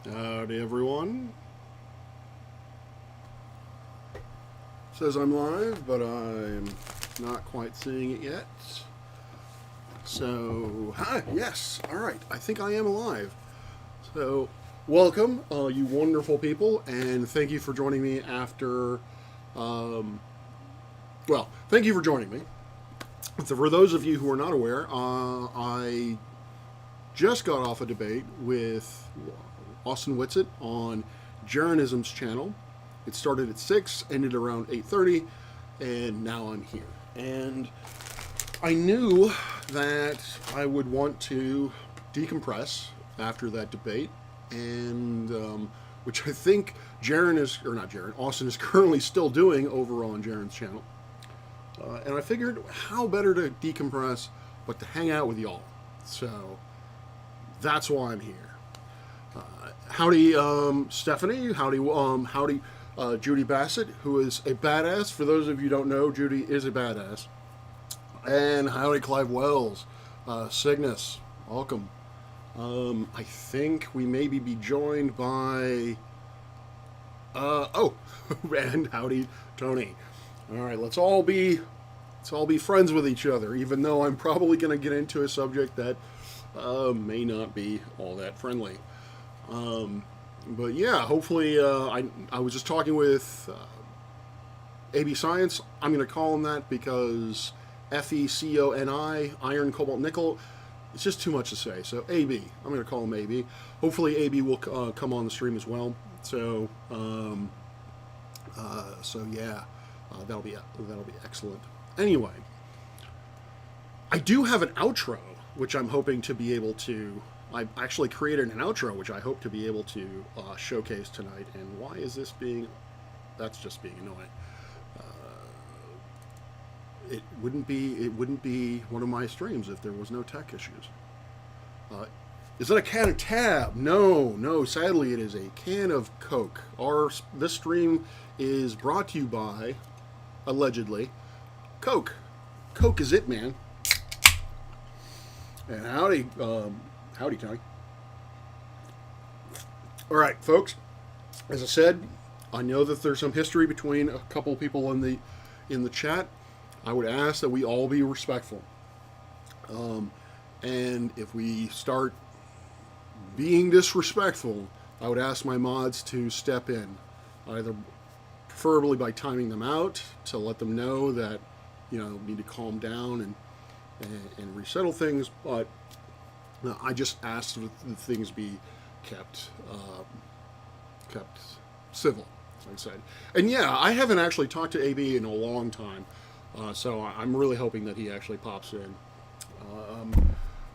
Howdy, everyone. Says I'm live, but I'm not quite seeing it yet. So, hi, yes, all right, I think I am alive. So, welcome, you wonderful people, and thank you for joining me after. Um, thank you for joining me. So for those of you who are not aware, I just got off a debate with Austin Whitsitt on Jeranism's channel. It started at 6, ended around 8:30, and now I'm here. And I knew that I would want to decompress after that debate, and which I think Austin is currently still doing over on Jaren's channel. And I figured, how better to decompress but to hang out with y'all. So that's why I'm here. Howdy, Stephanie. Howdy, Judy Bassett, who is a badass. For those of you who don't know, Judy is a badass. And howdy, Clive Wells. Cygnus, welcome. I think we maybe be joined by. And howdy, Tony. All right, let's all be friends with each other. Even though I'm probably going to get into a subject that may not be all that friendly. But yeah, hopefully, I was just talking with AB Science. I'm going to call him that because FECONI, iron, cobalt, nickel. It's just too much to say. So AB, I'm going to call him AB. Hopefully, AB will come on the stream as well. So, yeah, that'll be excellent. Anyway, I do have an outro, which I'm hoping to be able to. I actually created an outro, which I hope to be able to showcase tonight. And why is this being? That's just being annoying. It wouldn't be one of my streams if there was no tech issues. Is it a can of Tab? No. Sadly, it is a can of Coke. This stream is brought to you by, allegedly, Coke. Coke is it, man. And howdy, Tony. All right, folks. As I said, I know that there's some history between a couple of people in the chat. I would ask that we all be respectful. And if we start being disrespectful, I would ask my mods to step in, either preferably by timing them out to let them know that we need to calm down and resettle things. But I just asked that things be kept civil, as I said. And yeah, I haven't actually talked to AB in a long time. So I'm really hoping that he actually pops in.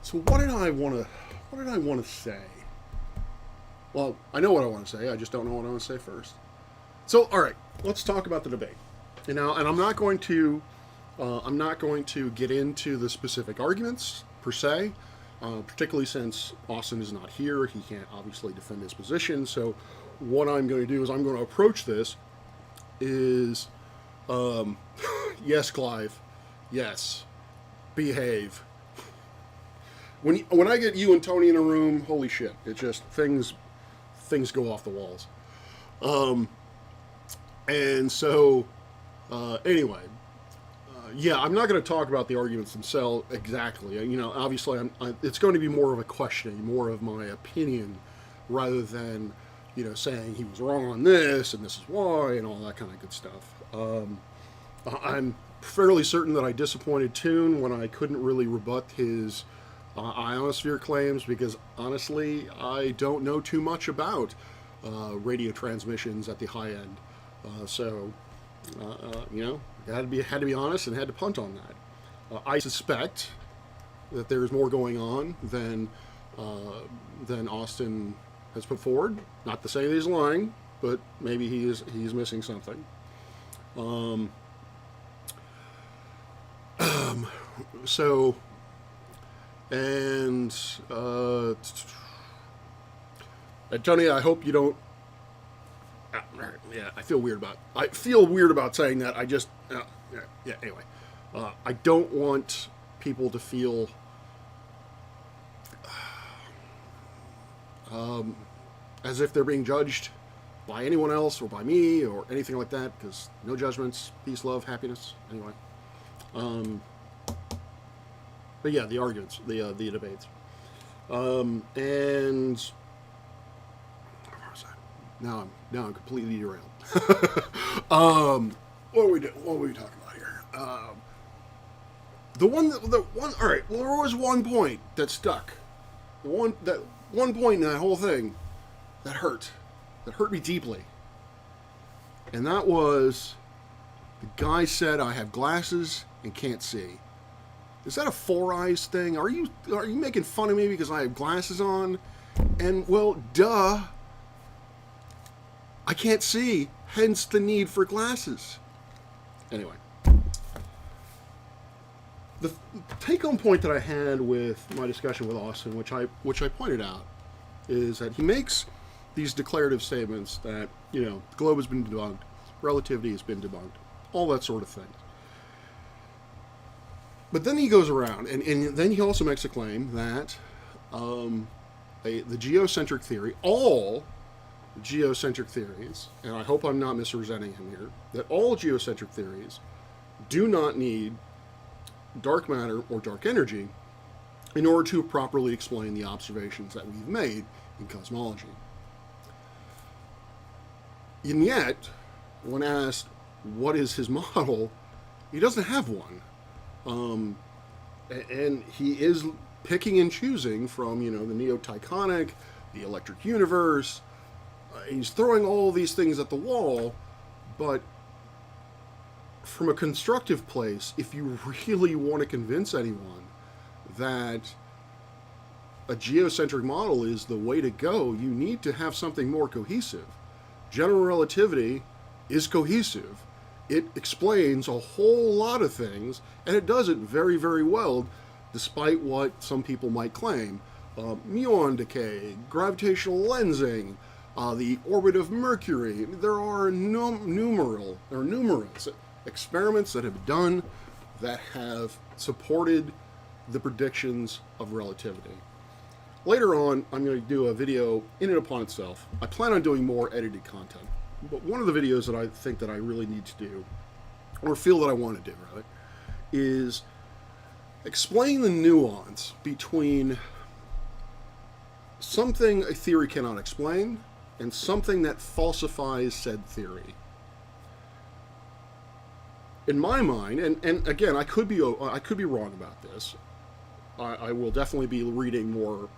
So what did I want to say? Well, I know what I want to say. I just don't know what I want to say first. So, all right, let's talk about the debate. And I'm not going to get into the specific arguments per se, particularly since Austin is not here. He can't obviously defend his position. So, what I'm going to do is I'm going to approach this is. Yes, Clive. Yes. Behave. When I get you and Tony in a room, holy shit! It just things go off the walls. And so anyway, yeah, I'm not going to talk about the arguments themselves exactly. Obviously, it's going to be more of a questioning, more of my opinion, rather than saying he was wrong on this and this is why and all that kind of good stuff. I'm fairly certain that I disappointed Toon when I couldn't really rebut his ionosphere claims because honestly, I don't know too much about radio transmissions at the high end. Had to be honest and had to punt on that. I suspect that there's more going on than Austin has put forward. Not to say that he's lying, but maybe he's missing something. So, and Tony, I hope you don't. Yeah, I feel weird about saying that. I just, yeah. Anyway, I don't want people to feel as if they're being judged by anyone else or by me or anything like that, because no judgments, peace, love, happiness. Anyway, but yeah, the arguments, the debates, and where was I? Now I'm completely derailed. What were we talking about here? The one. All right. Well, there was one point that stuck. One point in that whole thing that hurt me deeply, and that was the guy said, "I have glasses and can't see." Is that a Four Eyes thing? Are you making fun of me because I have glasses on? And well, duh. I can't see, hence the need for glasses. Anyway, the take-home point that I had with my discussion with Austin, which I pointed out, is that he makes these declarative statements that, the globe has been debunked, relativity has been debunked, all that sort of thing. But then he goes around, and then he also makes a claim that the geocentric theory, all geocentric theories, and I hope I'm not misrepresenting him here, that all geocentric theories do not need dark matter or dark energy in order to properly explain the observations that we've made in cosmology. And yet, when asked what is his model, he doesn't have one. And he is picking and choosing from, the Neo-Tychonic, the electric universe. He's throwing all these things at the wall, but from a constructive place, if you really want to convince anyone that a geocentric model is the way to go, you need to have something more cohesive. General relativity is cohesive. It explains a whole lot of things, and it does it very, very well, despite what some people might claim. Muon decay, gravitational lensing, the orbit of Mercury. There are numerous experiments that have been done that have supported the predictions of relativity. Later on, I'm going to do a video in and upon itself. I plan on doing more edited content. But one of the videos that I think that I really need to do, or feel that I want to do, rather, is explain the nuance between something a theory cannot explain and something that falsifies said theory. In my mind, and again, I could be wrong about this. I will definitely be reading more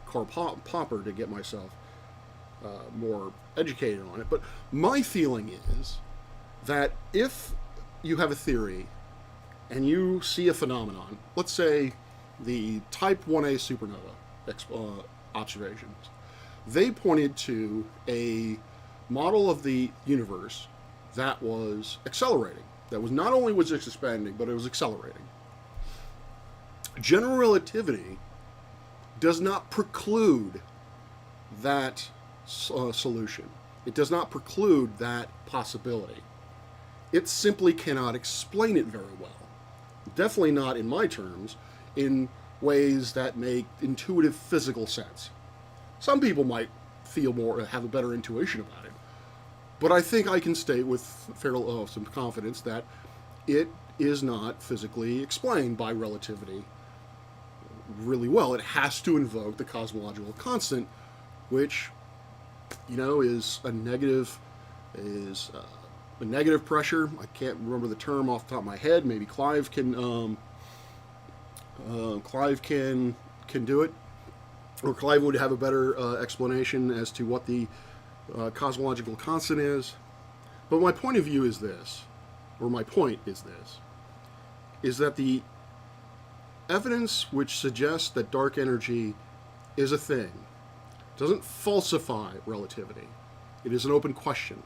Karl Popper to get myself more educated on it. But my feeling is that if you have a theory and you see a phenomenon, let's say the Type 1a supernova observations, they pointed to a model of the universe that was accelerating. That was not only was it expanding, but it was accelerating. General relativity does not preclude that solution. It does not preclude that possibility. It simply cannot explain it very well. Definitely not in my terms, in ways that make intuitive physical sense. Some people might have a better intuition about it, but I think I can state with some confidence that it is not physically explained by relativity really well. It has to invoke the cosmological constant, which, is a negative pressure. I can't remember the term off the top of my head. Maybe Clive can do it, or Clive would have a better explanation as to what the cosmological constant is. But my point of view is this, or my point is this, is that the evidence which suggests that dark energy is a thing doesn't falsify relativity. It is an open question.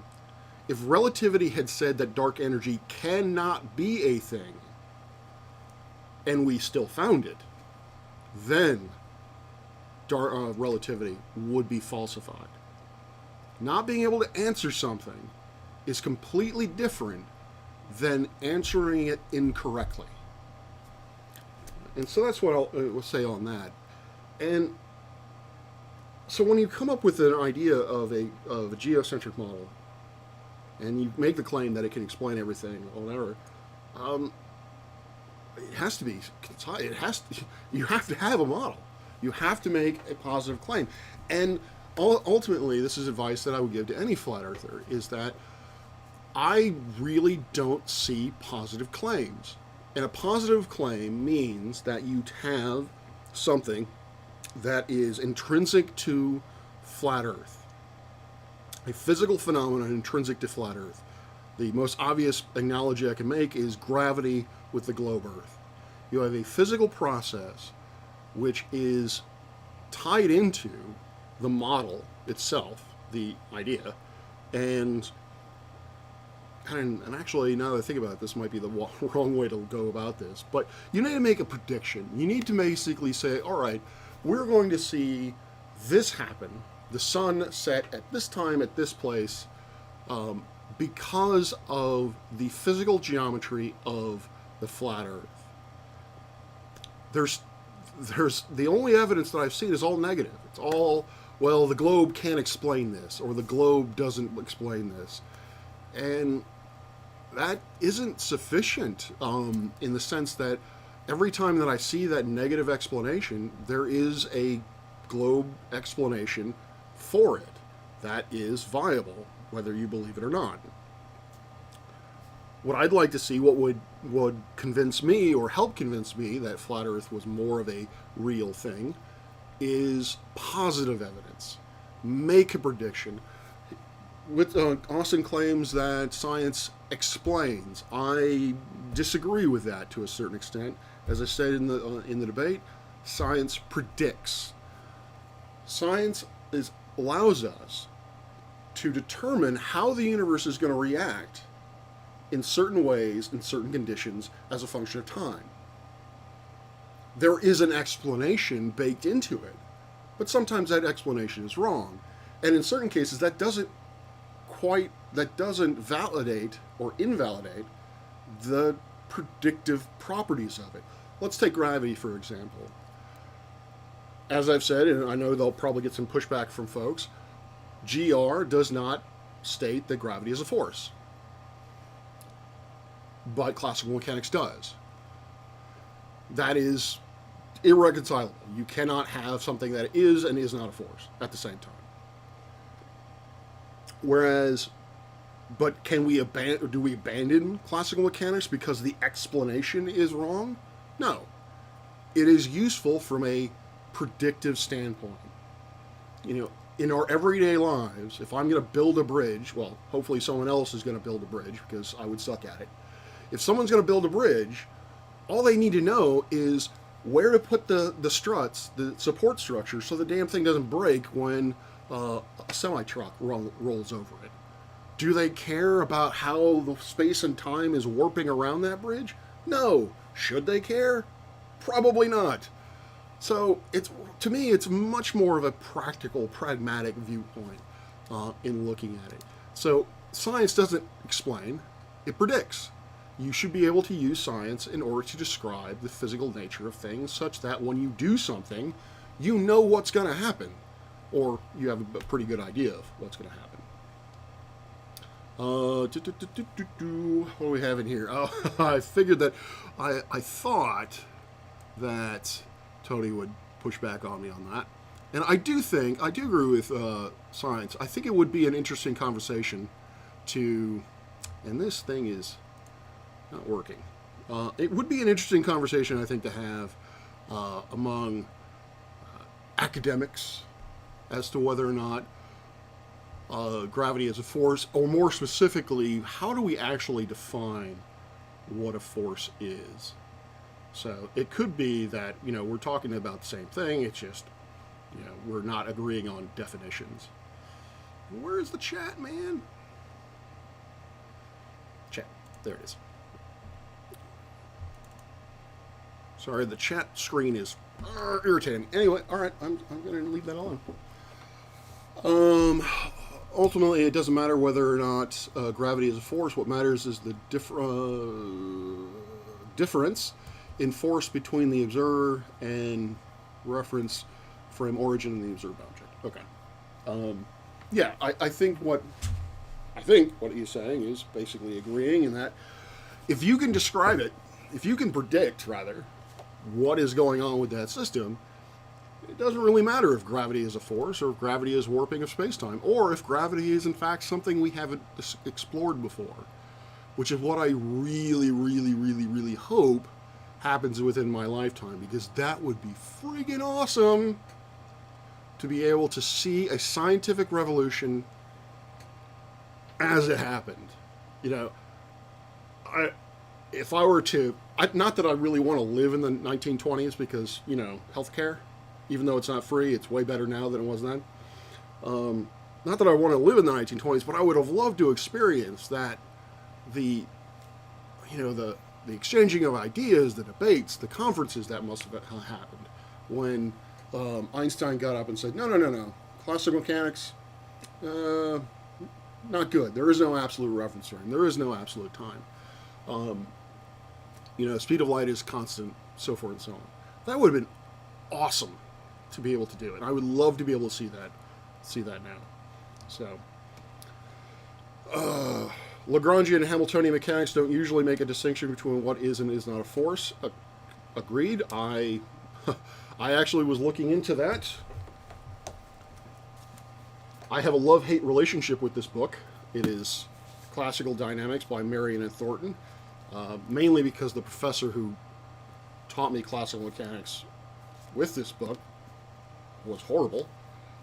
If relativity had said that dark energy cannot be a thing, and we still found it, then relativity would be falsified. Not being able to answer something is completely different than answering it incorrectly. And so that's what I'll say on that. And So when you come up with an idea of a geocentric model, and you make the claim that it can explain everything or whatever, um, it has to be. It has. To, you have to have a model. You have to make a positive claim, and ultimately, this is advice that I would give to any flat earther: is that I really don't see positive claims, and a positive claim means that you have something that is intrinsic to flat Earth, a physical phenomenon intrinsic to flat Earth. The most obvious analogy I can make is gravity with the globe Earth. You have a physical process which is tied into the model itself, the idea, and actually, now that I think about it, this might be the wrong way to go about this, but you need to make a prediction. You need to basically say, all right, we're going to see this happen, the sun set at this time at this place, because of the physical geometry of the flat Earth. There's the only evidence that I've seen is all negative. It's all, well, the globe can't explain this, or the globe doesn't explain this. And that isn't sufficient in the sense that every time that I see that negative explanation, there is a globe explanation for it that is viable, whether you believe it or not. What I'd like to see, what would convince me or help convince me that flat Earth was more of a real thing, is positive evidence. Make a prediction. Austin claims that science explains. I disagree with that to a certain extent. As I said in the debate, science predicts. Science allows us to determine how the universe is going to react in certain ways, in certain conditions, as a function of time. There is an explanation baked into it, but sometimes that explanation is wrong. And in certain cases, that doesn't validate or invalidate the predictive properties of it. Let's take gravity, for example. As I've said, and I know they'll probably get some pushback from folks, GR does not state that gravity is a force, but classical mechanics does. That is irreconcilable. You cannot have something that is and is not a force at the same time. But do we abandon classical mechanics because the explanation is wrong? No. It is useful from a predictive standpoint. In our everyday lives, if I'm going to build a bridge, well, hopefully someone else is going to build a bridge because I would suck at it. If someone's going to build a bridge, all they need to know is where to put the struts, the support structure, so the damn thing doesn't break when a semi-truck rolls over it. Do they care about how the space and time is warping around that bridge? No. Should they care? Probably not. So to me, it's much more of a practical, pragmatic viewpoint in looking at it. So science doesn't explain, it predicts. You should be able to use science in order to describe the physical nature of things such that when you do something, you know what's going to happen, or you have a pretty good idea of what's going to happen. What do we have in here? Oh, I figured that I thought that Tony would push back on me on that. And I do agree with science. I think it would be an interesting conversation and this thing is not working. It would be an interesting conversation, I think, to have among academics as to whether or not gravity is a force, or more specifically, how do we actually define what a force is? So it could be that, we're talking about the same thing, it's just, we're not agreeing on definitions. Where's the chat, man? Chat. There it is. Sorry, the chat screen is irritating. Anyway, all right, I'm going to leave that alone. Ultimately, it doesn't matter whether or not gravity is a force. What matters is the difference in force between the observer and reference frame origin and the observed object. Okay. Yeah, I think what he's saying is basically agreeing in that if you can describe it, if you can predict rather what is going on with that system, it doesn't really matter if gravity is a force or if gravity is warping of space-time or if gravity is in fact something we haven't explored before, which is what I really, really, really, really hope happens within my lifetime, because that would be friggin' awesome to be able to see a scientific revolution as it happened. You know, I if I were to, not that I really want to live in the 1920s, because healthcare, even though it's not free, it's way better now than it was then. Not that I want to live in the 1920s, but I would have loved to experience that the the exchanging of ideas, the debates, the conferences that must have happened when Einstein got up and said, no, no, no, no, classical mechanics, not good. There is no absolute reference frame. There is no absolute time. Speed of light is constant, so forth and so on. That would have been awesome to be able to do it. I would love to be able to see that now. So, Lagrangian and Hamiltonian mechanics don't usually make a distinction between what is and is not a force. Agreed. I actually was looking into that. I have a love-hate relationship with this book. It is Classical Dynamics by Marion and Thornton, mainly because the professor who taught me classical mechanics with this book was horrible.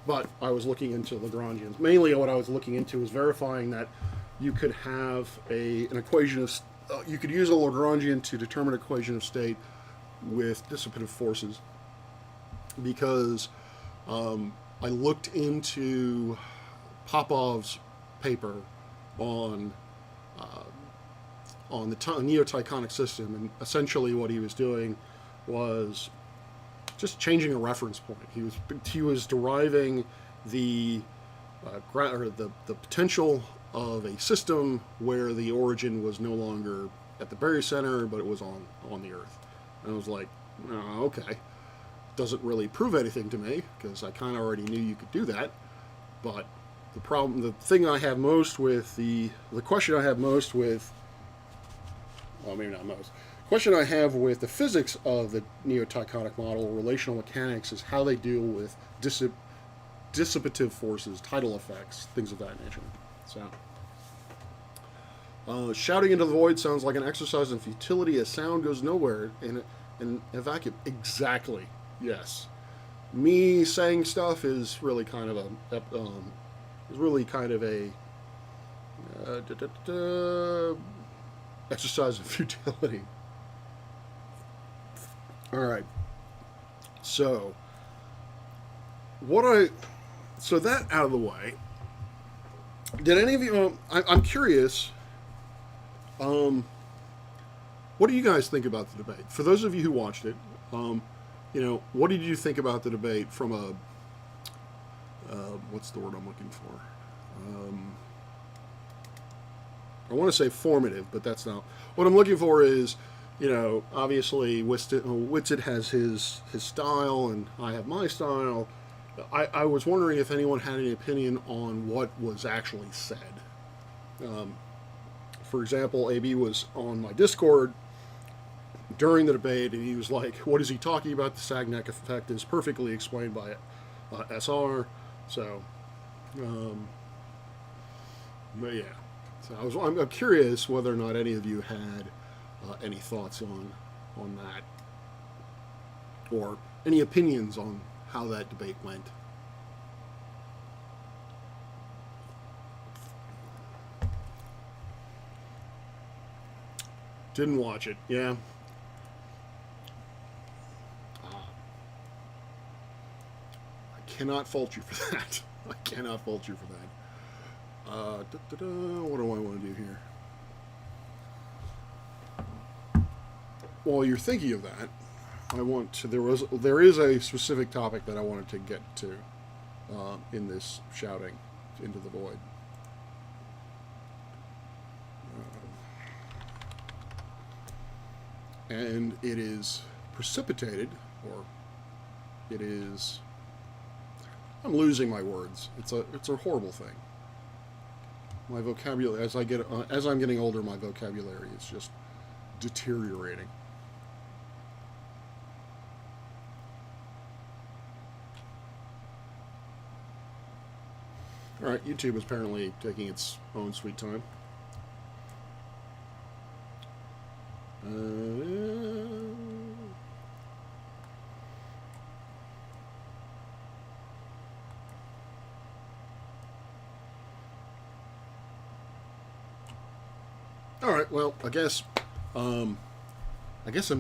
But I was looking into Lagrangians. Mainly what I was looking into was verifying that you could have an equation of... you could use a Lagrangian to determine an equation of state with dissipative forces. Because I looked into Popov's paper on the Neo-Tychonic system, and essentially what he was doing was just changing a reference point. He was deriving the potential of a system where the origin was no longer at the barycenter, but it was on the Earth. And I was like, oh, okay. Doesn't really prove anything to me, because I kind of already knew you could do that. But the thing I have most with the question I have most with, well, maybe not most. Question I have with the physics of the Neo-Tychonic model, relational mechanics, is how they deal with dissipative forces, tidal effects, things of that nature. So, shouting into the void sounds like an exercise in futility. As sound goes nowhere in a vacuum. Exactly. Yes. Me saying stuff is really kind of a exercise in futility. All right. So that out of the way. Did any of you? I'm curious. What do you guys think about the debate? For those of you who watched it, what did you think about the debate from a what's the word I'm looking for? I want to say formative, but that's not what I'm looking for. Is obviously Whitsitt has his style, and I have my style. I was wondering if anyone had any opinion on what was actually said. For example, AB was on my Discord during the debate, and he was like, what is he talking about? The Sagnac effect is perfectly explained by SR. So, but yeah. So I'm curious whether or not any of you had any thoughts on that, or any opinions on how that debate went. Didn't watch it, yeah. I cannot fault you for that. I cannot fault you for that. What do I want to do here? While you're thinking of that, there is a specific topic that I wanted to get to in this shouting into the void. And it is precipitated, or it is I'm losing my words. It's a horrible thing. My vocabulary, as I'm getting older, my vocabulary is just deteriorating. All right, YouTube is apparently taking its own sweet time. All right, well, I guess I'm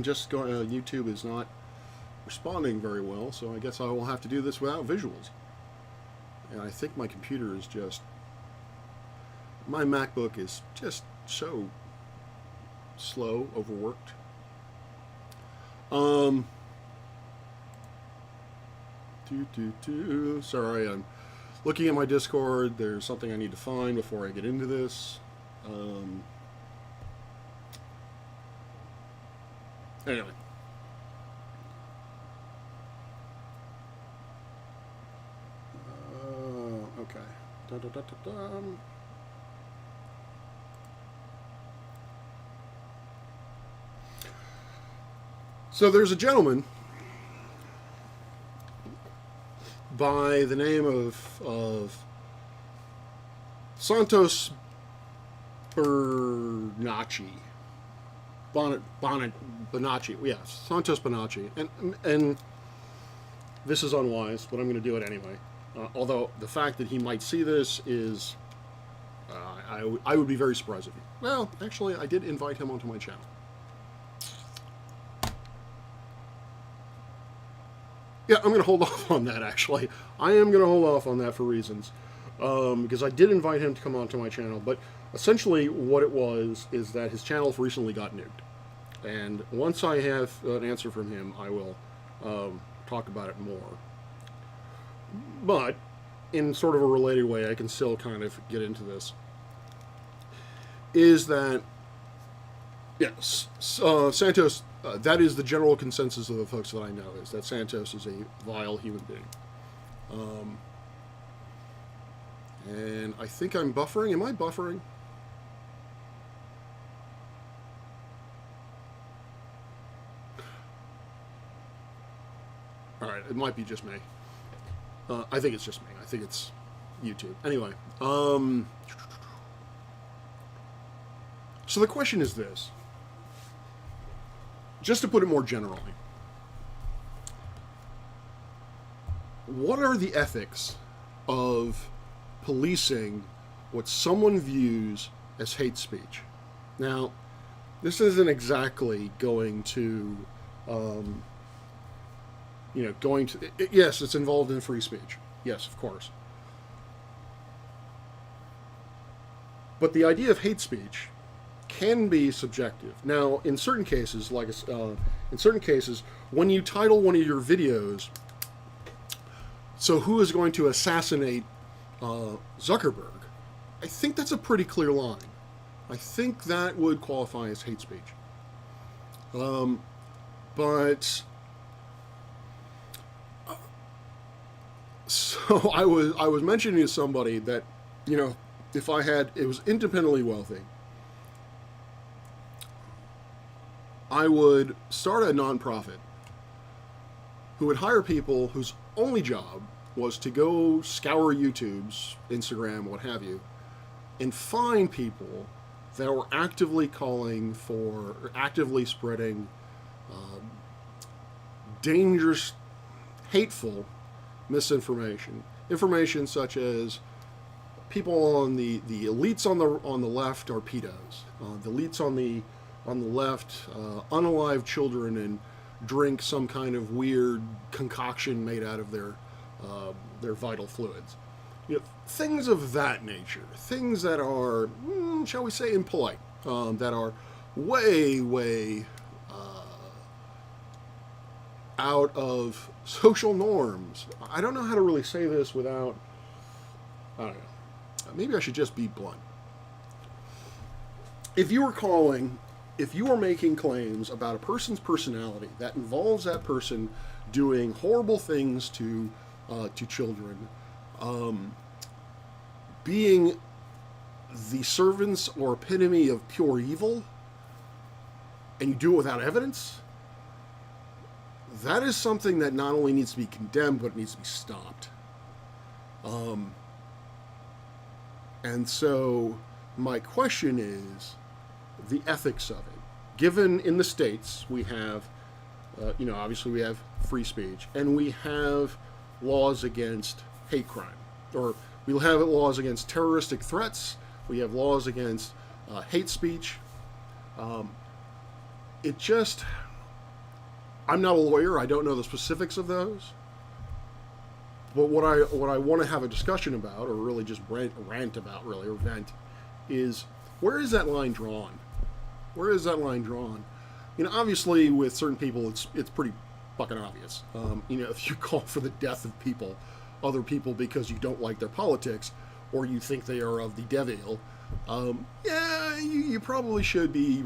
just going. YouTube is not responding very well, so I guess I will have to do this without visuals. And I think my computer is just. My MacBook is just so slow, overworked. Sorry, I'm looking at my Discord. There's something I need to find before I get into this. Anyway. Okay. Dun, dun, dun, dun, dun. So there's a gentleman by the name of Santos Bonacci. Bonacci, yeah, Santos Bonacci. And this is unwise, but I'm going to do it anyway. Although the fact that he might see this is, I would be very surprised if he. Well, actually, I did invite him onto my channel. Yeah, I'm going to hold off on that, actually. I am going to hold off on that for reasons. Because I did invite him to come onto my channel, but essentially what it was is that his channel recently got nuked. And once I have an answer from him, I will talk about it more. But in sort of a related way, I can still kind of get into this. Is that, yes, Santos, that is the general consensus of the folks that I know, is that Santos is a vile human being. And I think I'm buffering. Am I buffering? All right, it might be just me. I think it's just me. I think it's YouTube. Anyway, so the question is this. Just to put it more generally, what are the ethics of policing what someone views as hate speech? Now, this isn't exactly going to, yes, it's involved in free speech. Yes, of course. But the idea of hate speech can be subjective. Now, in certain cases, when you title one of your videos, so who is going to assassinate Zuckerberg, I think that's a pretty clear line. I think that would qualify as hate speech. So I was mentioning to somebody that, if it was independently wealthy, I would start a nonprofit who would hire people whose only job was to go scour YouTube's, Instagram, what have you, and find people that were actively actively spreading dangerous, hateful misinformation. Information such as people on the elites on the left are pedos. The elites on the left unalive children and drink some kind of weird concoction made out of their vital fluids. Things of that nature. Things that are, shall we say, impolite. That are way out of social norms. I don't know how to really say this without, I don't know. Maybe I should just be blunt. If you are making claims about a person's personality that involves that person doing horrible things to to children, being the servants or epitome of pure evil, and you do it without evidence, that is something that not only needs to be condemned, but it needs to be stopped. And so my question is the ethics of it. Given in the States, we have, obviously we have free speech, and we have laws against hate crime, or we'll have laws against terroristic threats, we have laws against hate speech. It just, I'm not a lawyer, I don't know the specifics of those. But what I want to have a discussion about, or really just rant about, really, or vent, is where is that line drawn? Where is that line drawn? Obviously, with certain people, it's pretty fucking obvious. If you call for the death of other people because you don't like their politics, or you think they are of the devil, you probably should be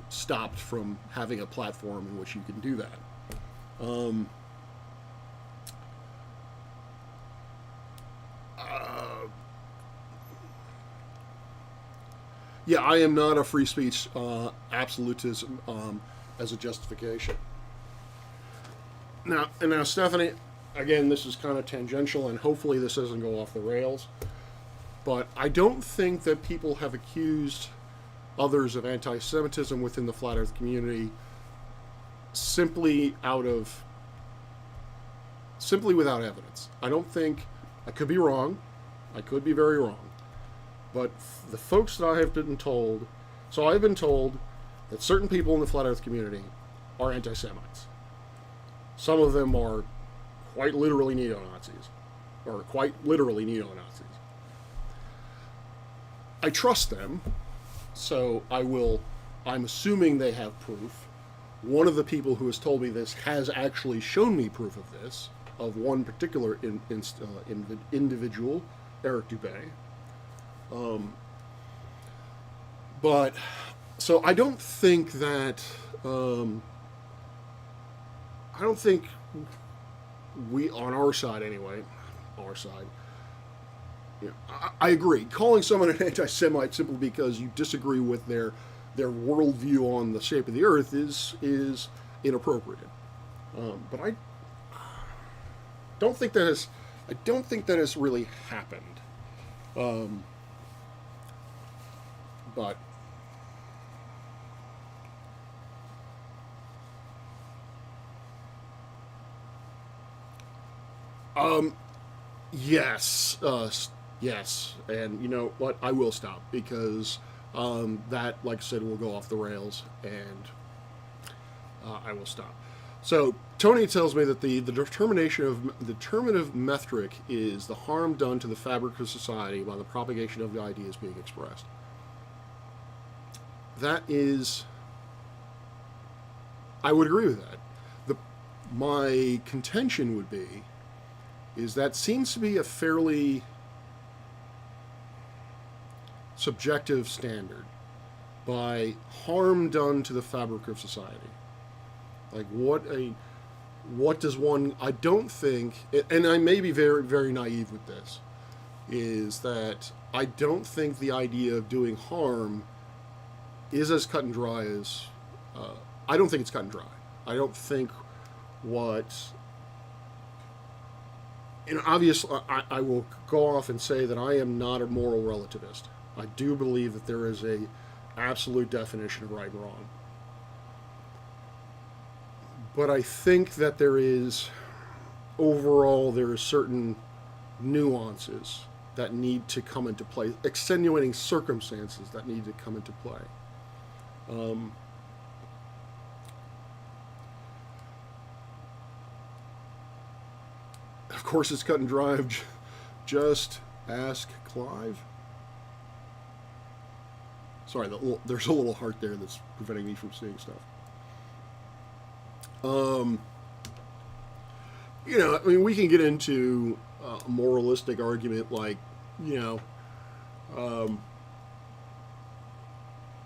stopped from having a platform in which you can do that. Yeah, I am not a free speech absolutism as a justification. Now, Stephanie, again, this is kind of tangential, and hopefully this doesn't go off the rails, but I don't think that people have accused others of anti-Semitism within the Flat Earth community simply without evidence. I don't think, I could be wrong, I could be very wrong, but the folks that I have been told, so I've been told that certain people in the Flat Earth community are anti-Semites. Some of them are quite literally neo-Nazis. I trust them, so I'm assuming they have proof. One of the people who has told me this has actually shown me proof of this, of one particular individual, Eric Dubé. But so I don't think that we, on our side anyway, I agree. Calling someone an anti-Semite simply because you disagree with their worldview on the shape of the earth is inappropriate. But I don't think that has really happened. But yes, yes, and you know what? I will stop because that, like I said, will go off the rails, and I will stop. So Tony tells me that the determinative metric is the harm done to the fabric of society by the propagation of the ideas being expressed. That is, I would agree with that. My contention would be, is that seems to be a fairly subjective standard by harm done to the fabric of society. Like what does one, I don't think, and I may be very, very naive with this, is that I don't think the idea of doing harm is as cut and dry as, I don't think it's cut and dry. I don't think and obviously I will go off and say that I am not a moral relativist. I do believe that there is a absolute definition of right and wrong. But I think that there is certain nuances that need to come into play, extenuating circumstances that need to come into play. Of course, it's cut and dry. Just ask Clive. Sorry, there's a little heart there that's preventing me from seeing stuff. I mean, we can get into a moralistic argument like, I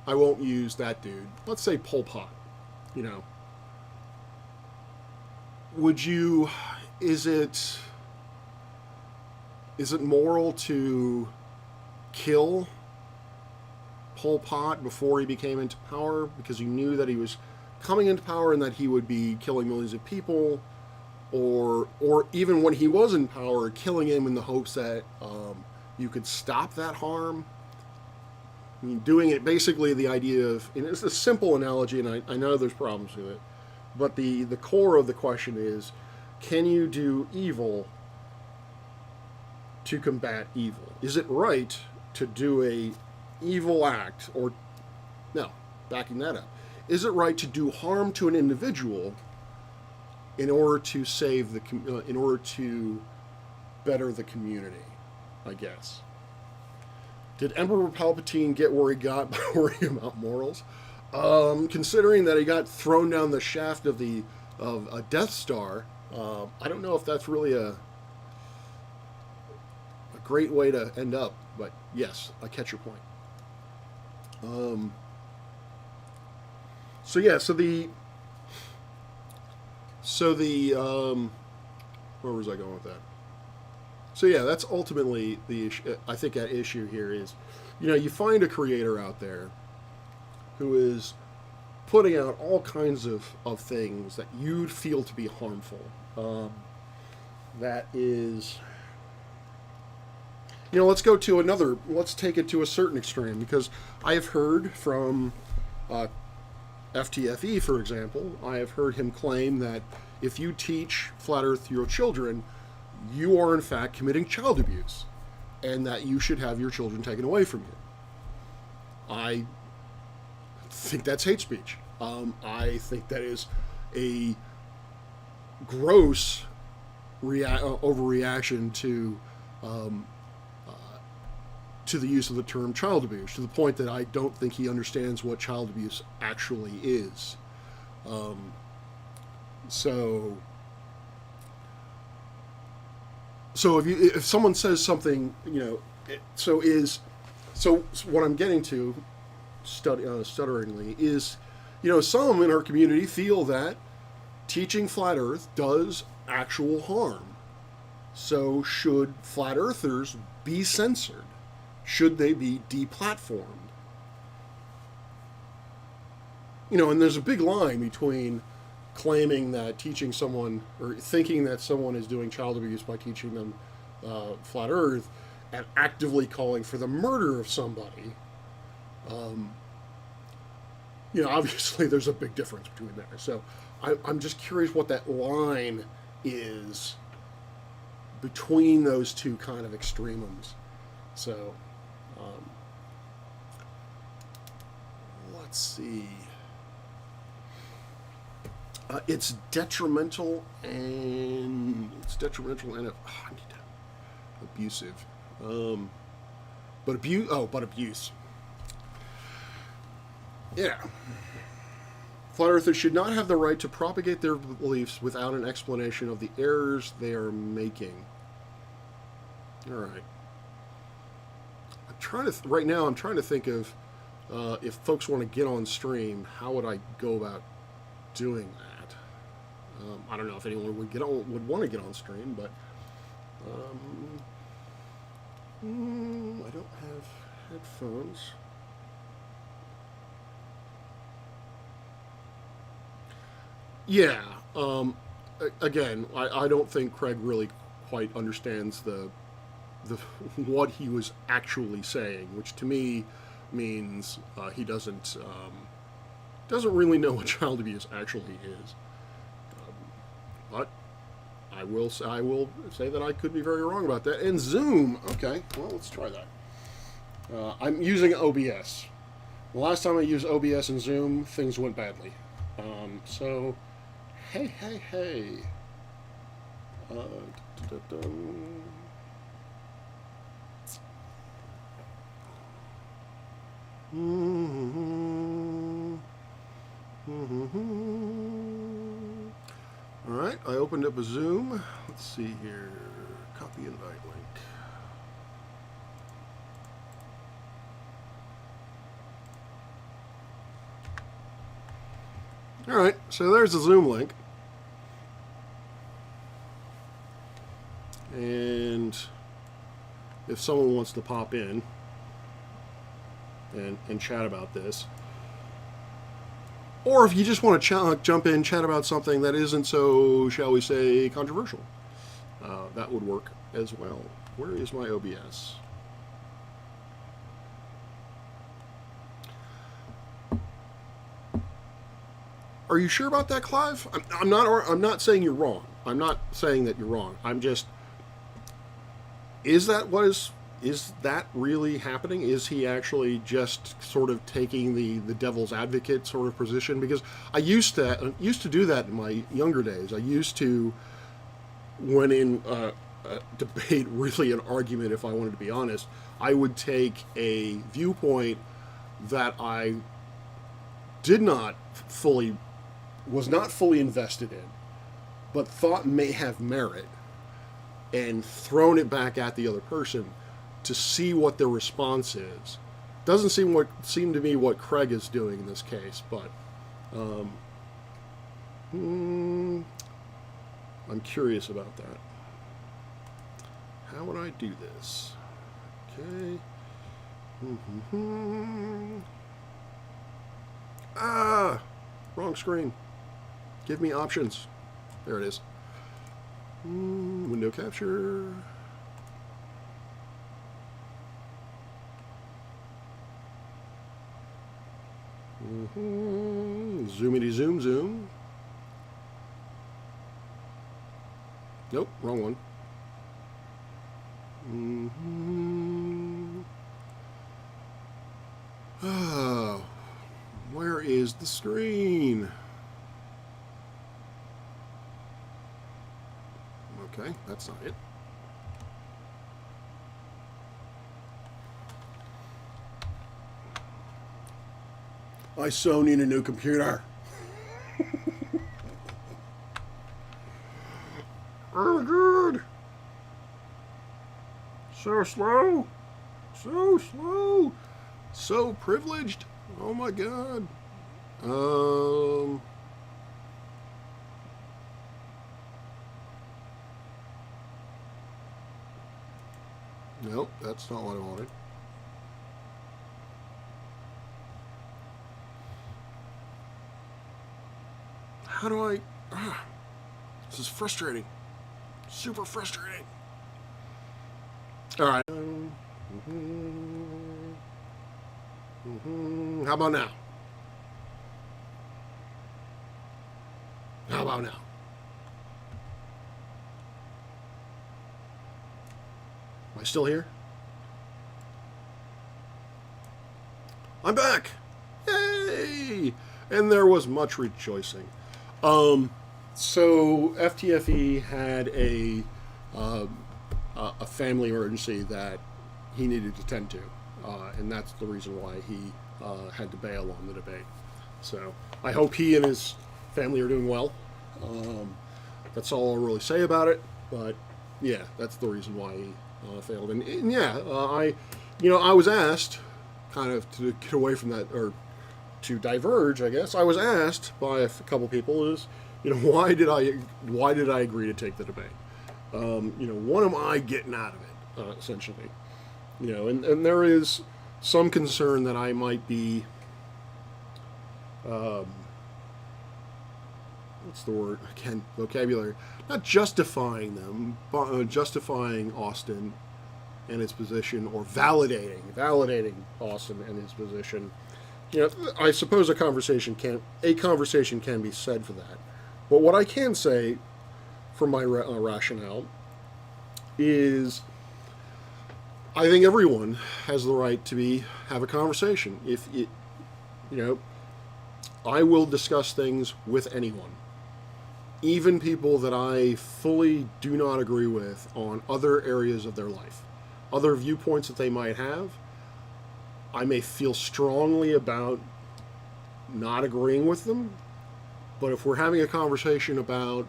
won't use that dude. Let's say Pol Pot. Would you, is it, is it moral to kill Pol Pot before he became into power because you knew that he was coming into power and that he would be killing millions of people, or even when he was in power, killing him in the hopes that you could stop that harm? I mean, doing it basically the idea of, and it's a simple analogy, and I know there's problems with it, but the core of the question is, can you do evil to combat evil? Is it right to do a evil act, or no, backing that up, is it right to do harm to an individual in order to save in order to better the community? I guess. Did Emperor Palpatine get where he got by worrying about morals? Considering that he got thrown down the shaft of a Death Star, I don't know if that's really a great way to end up. But yes, I catch your point. So yeah, where was I going with that? So yeah, that's ultimately the issue. I think that issue here is, you find a creator out there who is putting out all kinds of things that you'd feel to be harmful. That is, let's take it to a certain extreme, because I have heard from FTFE, for example, I have heard him claim that if you teach Flat Earth to your children, you are in fact committing child abuse, and that you should have your children taken away from you. I think that's hate speech. I think that is a gross overreaction to the use of the term child abuse, to the point that I don't think he understands what child abuse actually is. So if someone says something, so what I'm getting to, stutteringly, is, some in our community feel that teaching Flat Earth does actual harm. So should Flat Earthers be censored? Should they be deplatformed? And there's a big line between claiming that teaching someone, or thinking that someone is doing child abuse by teaching them Flat Earth, and actively calling for the murder of somebody. Obviously there's a big difference between there. So I'm just curious what that line is between those two kind of extremes. So, let's see. It's detrimental and abusive. But abuse. Yeah. Flat Earthers should not have the right to propagate their beliefs without an explanation of the errors they are making. All right. Right now I'm trying to think of if folks want to get on stream, how would I go about doing that? I don't know if anyone would want to get on stream, but I don't have headphones. Yeah. Again, I don't think Craig really quite understands the what he was actually saying, which to me means he doesn't really know what child abuse actually is. But I will say that I could be very wrong about that. And Zoom, okay, well, let's try that. I'm using OBS. The last time I used OBS and Zoom, things went badly. So, hey. All right, I opened up a Zoom. Let's see here. Copy invite link. All right, so there's the Zoom link. And if someone wants to pop in and chat about this. Or if you just want to jump in, chat about something that isn't so, shall we say, controversial. That would work as well. Where is my OBS? Are you sure about that, Clive? I'm not saying you're wrong. I'm not saying that you're wrong. I'm just. Is that really happening? Is he actually just sort of taking the devil's advocate sort of position? Because I used to do that in my younger days. I used to, when in a debate, really an argument, if I wanted to be honest, I would take a viewpoint that I was not fully invested in, but thought may have merit, and thrown it back at the other person to see what their response is. Doesn't seem to me what Craig is doing in this case, but I'm curious about that. How would I do this? Okay. Wrong screen. Give me options. There it is. Window capture. Zoomity zoom zoom. Nope, wrong one. Where is the screen? Okay, that's not it. I so need a new computer. Oh, good. So slow. So slow. So privileged. Oh my God. Nope, that's not what I wanted. How do I... this is frustrating. Super frustrating. All right. How about now? How about now? Am I still here? I'm back! Yay! And there was much rejoicing. So FTFE had a family emergency that he needed to tend to, and that's the reason why he had to bail on the debate. So I hope he and his family are doing well. That's all I'll really say about it. But yeah, that's the reason why he failed. And yeah, I was asked, kind of to get away from that, or to diverge, I guess. I was asked by a couple people, why did I agree to take the debate? What am I getting out of it, essentially? And there is some concern that I might be, what's the word? Again, vocabulary. Not justifying them, but justifying Austin and his position, or validating Austin and his position. I suppose a conversation can be said for that. But what I can say, for my rationale, is I think everyone has the right to have a conversation. I will discuss things with anyone, even people that I fully do not agree with on other areas of their life, other viewpoints that they might have. I may feel strongly about not agreeing with them, but if we're having a conversation about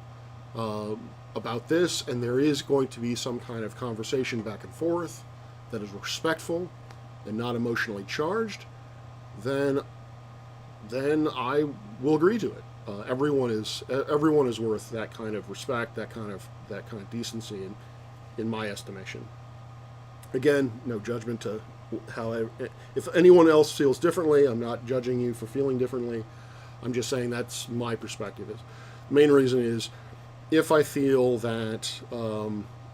this, and there is going to be some kind of conversation back and forth that is respectful and not emotionally charged, then I will agree to it. Everyone is worth that kind of respect, that kind of decency, in my estimation. Again, no judgment to how. If anyone else feels differently, I'm not judging you for feeling differently. I'm just saying that's my perspective. The main reason is if I feel that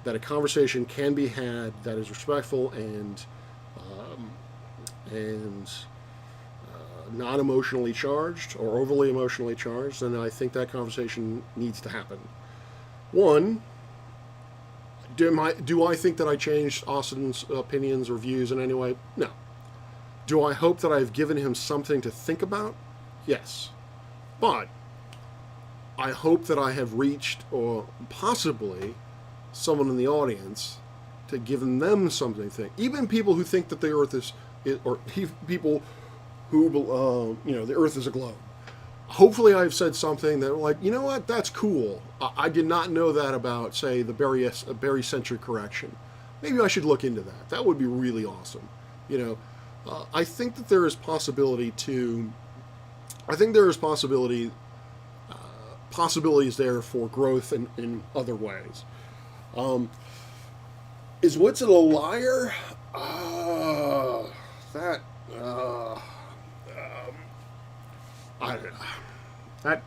that a conversation can be had that is respectful and not emotionally charged or overly emotionally charged, then I think that conversation needs to happen. One, do I think that I changed Austin's opinions or views in any way? No. Do I hope that I've given him something to think about? Yes. But I hope that I have reached, or possibly someone in the audience, to give them something to think. Even people who think that the Earth is, or people who, the Earth is a globe. Hopefully I've said something that, like, you know what, that's cool. I did not know that about, say, the barycentric correction. Maybe I should look into that. That would be really awesome. I think that there is possibility to, I think there is possibilities there for growth in other ways. Is Whitsitt a liar? I don't know. That.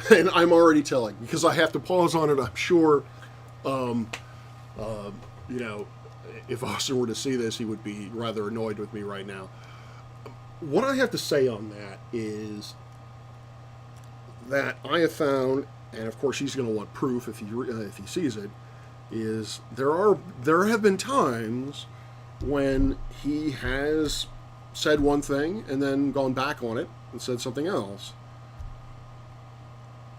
And I'm already telling because I have to pause on it. I'm sure, if Austin were to see this, he would be rather annoyed with me right now. What I have to say on that is that I have found, and of course he's going to want proof if he sees it, is there have been times when he has said one thing and then gone back on it and said something else.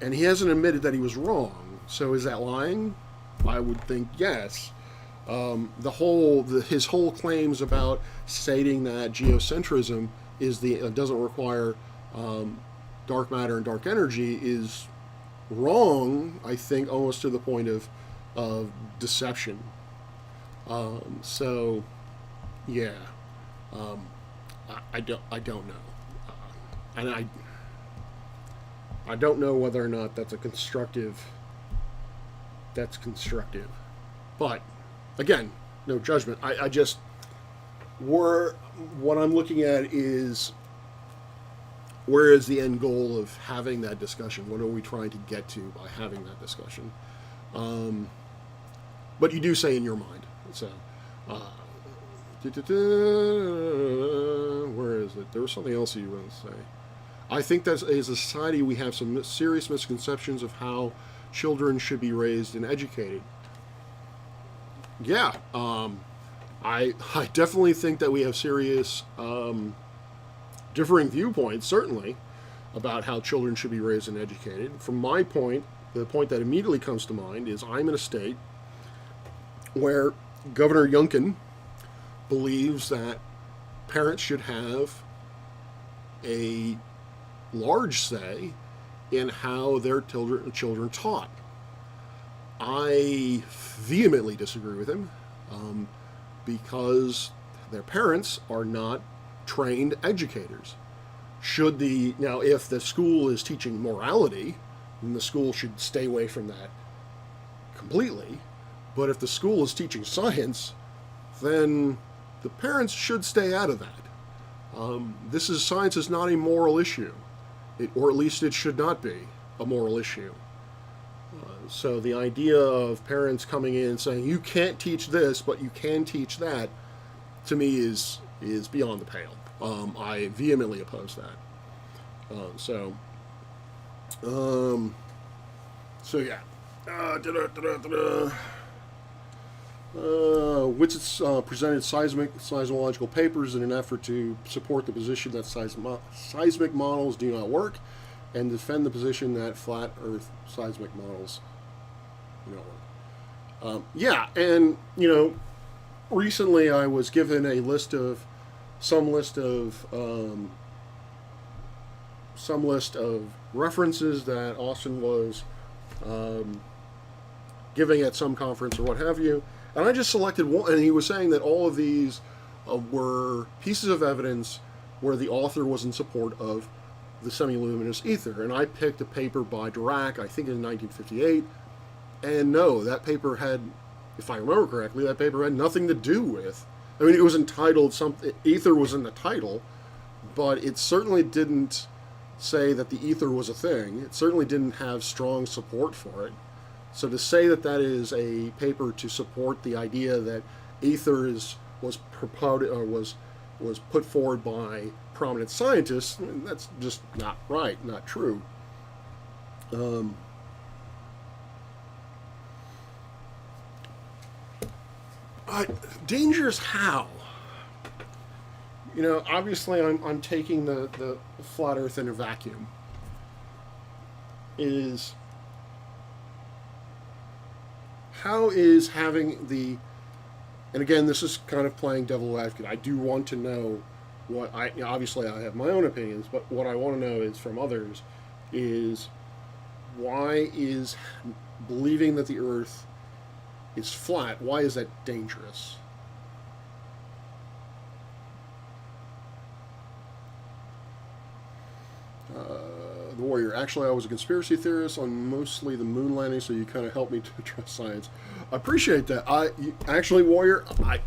And he hasn't admitted that he was wrong. So is that lying? I would think yes. His whole claims about stating that geocentrism doesn't require dark matter and dark energy is wrong. I think almost to the point of deception. So, yeah, I don't know, and I don't know whether or not that's constructive. But again, no judgment. I just what I'm looking at is where is the end goal of having that discussion? What are we trying to get to by having that discussion? But you do say in your mind. So, where is it? There was something else you were going to say. I think that as a society we have some serious misconceptions of how children should be raised and educated. Yeah, I definitely think that we have serious differing viewpoints, certainly, about how children should be raised and educated. From my point, the point that immediately comes to mind is I'm in a state where Governor Youngkin believes that parents should have a large say in how their children taught. I vehemently disagree with him because their parents are not trained educators. If the school is teaching morality, then the school should stay away from that completely. But if the school is teaching science, then the parents should stay out of that. Science is not a moral issue, or at least it should not be a moral issue. So the idea of parents coming in and saying you can't teach this, but you can teach that, to me is beyond the pale. I vehemently oppose that. So yeah. Whitsitt presented seismological papers in an effort to support the position that seismic models do not work and defend the position that flat Earth seismic models do not work. And recently I was given a list of references that Austin was giving at some conference or what have you. And I just selected one, and he was saying that all of these were pieces of evidence where the author was in support of the semi-luminous ether. And I picked a paper by Dirac, I think in 1958, and no, that paper had, if I remember correctly, that paper had nothing to do with. I mean, it was entitled something. Ether was in the title, but it certainly didn't say that the ether was a thing. It certainly didn't have strong support for it. So to say that that is a paper to support the idea that ether was proposed or was put forward by prominent scientists, that's just not right, not true. Dangerous how? Obviously I'm taking the flat Earth in a vacuum. How is having the, and again, this is kind of playing devil advocate. I do want to know obviously I have my own opinions, but what I want to know is from others is why is believing that the Earth is flat, why is that dangerous? The Warrior. Actually, I was a conspiracy theorist on mostly the moon landing, so you kind of helped me to trust science. I appreciate that. Actually, Warrior, I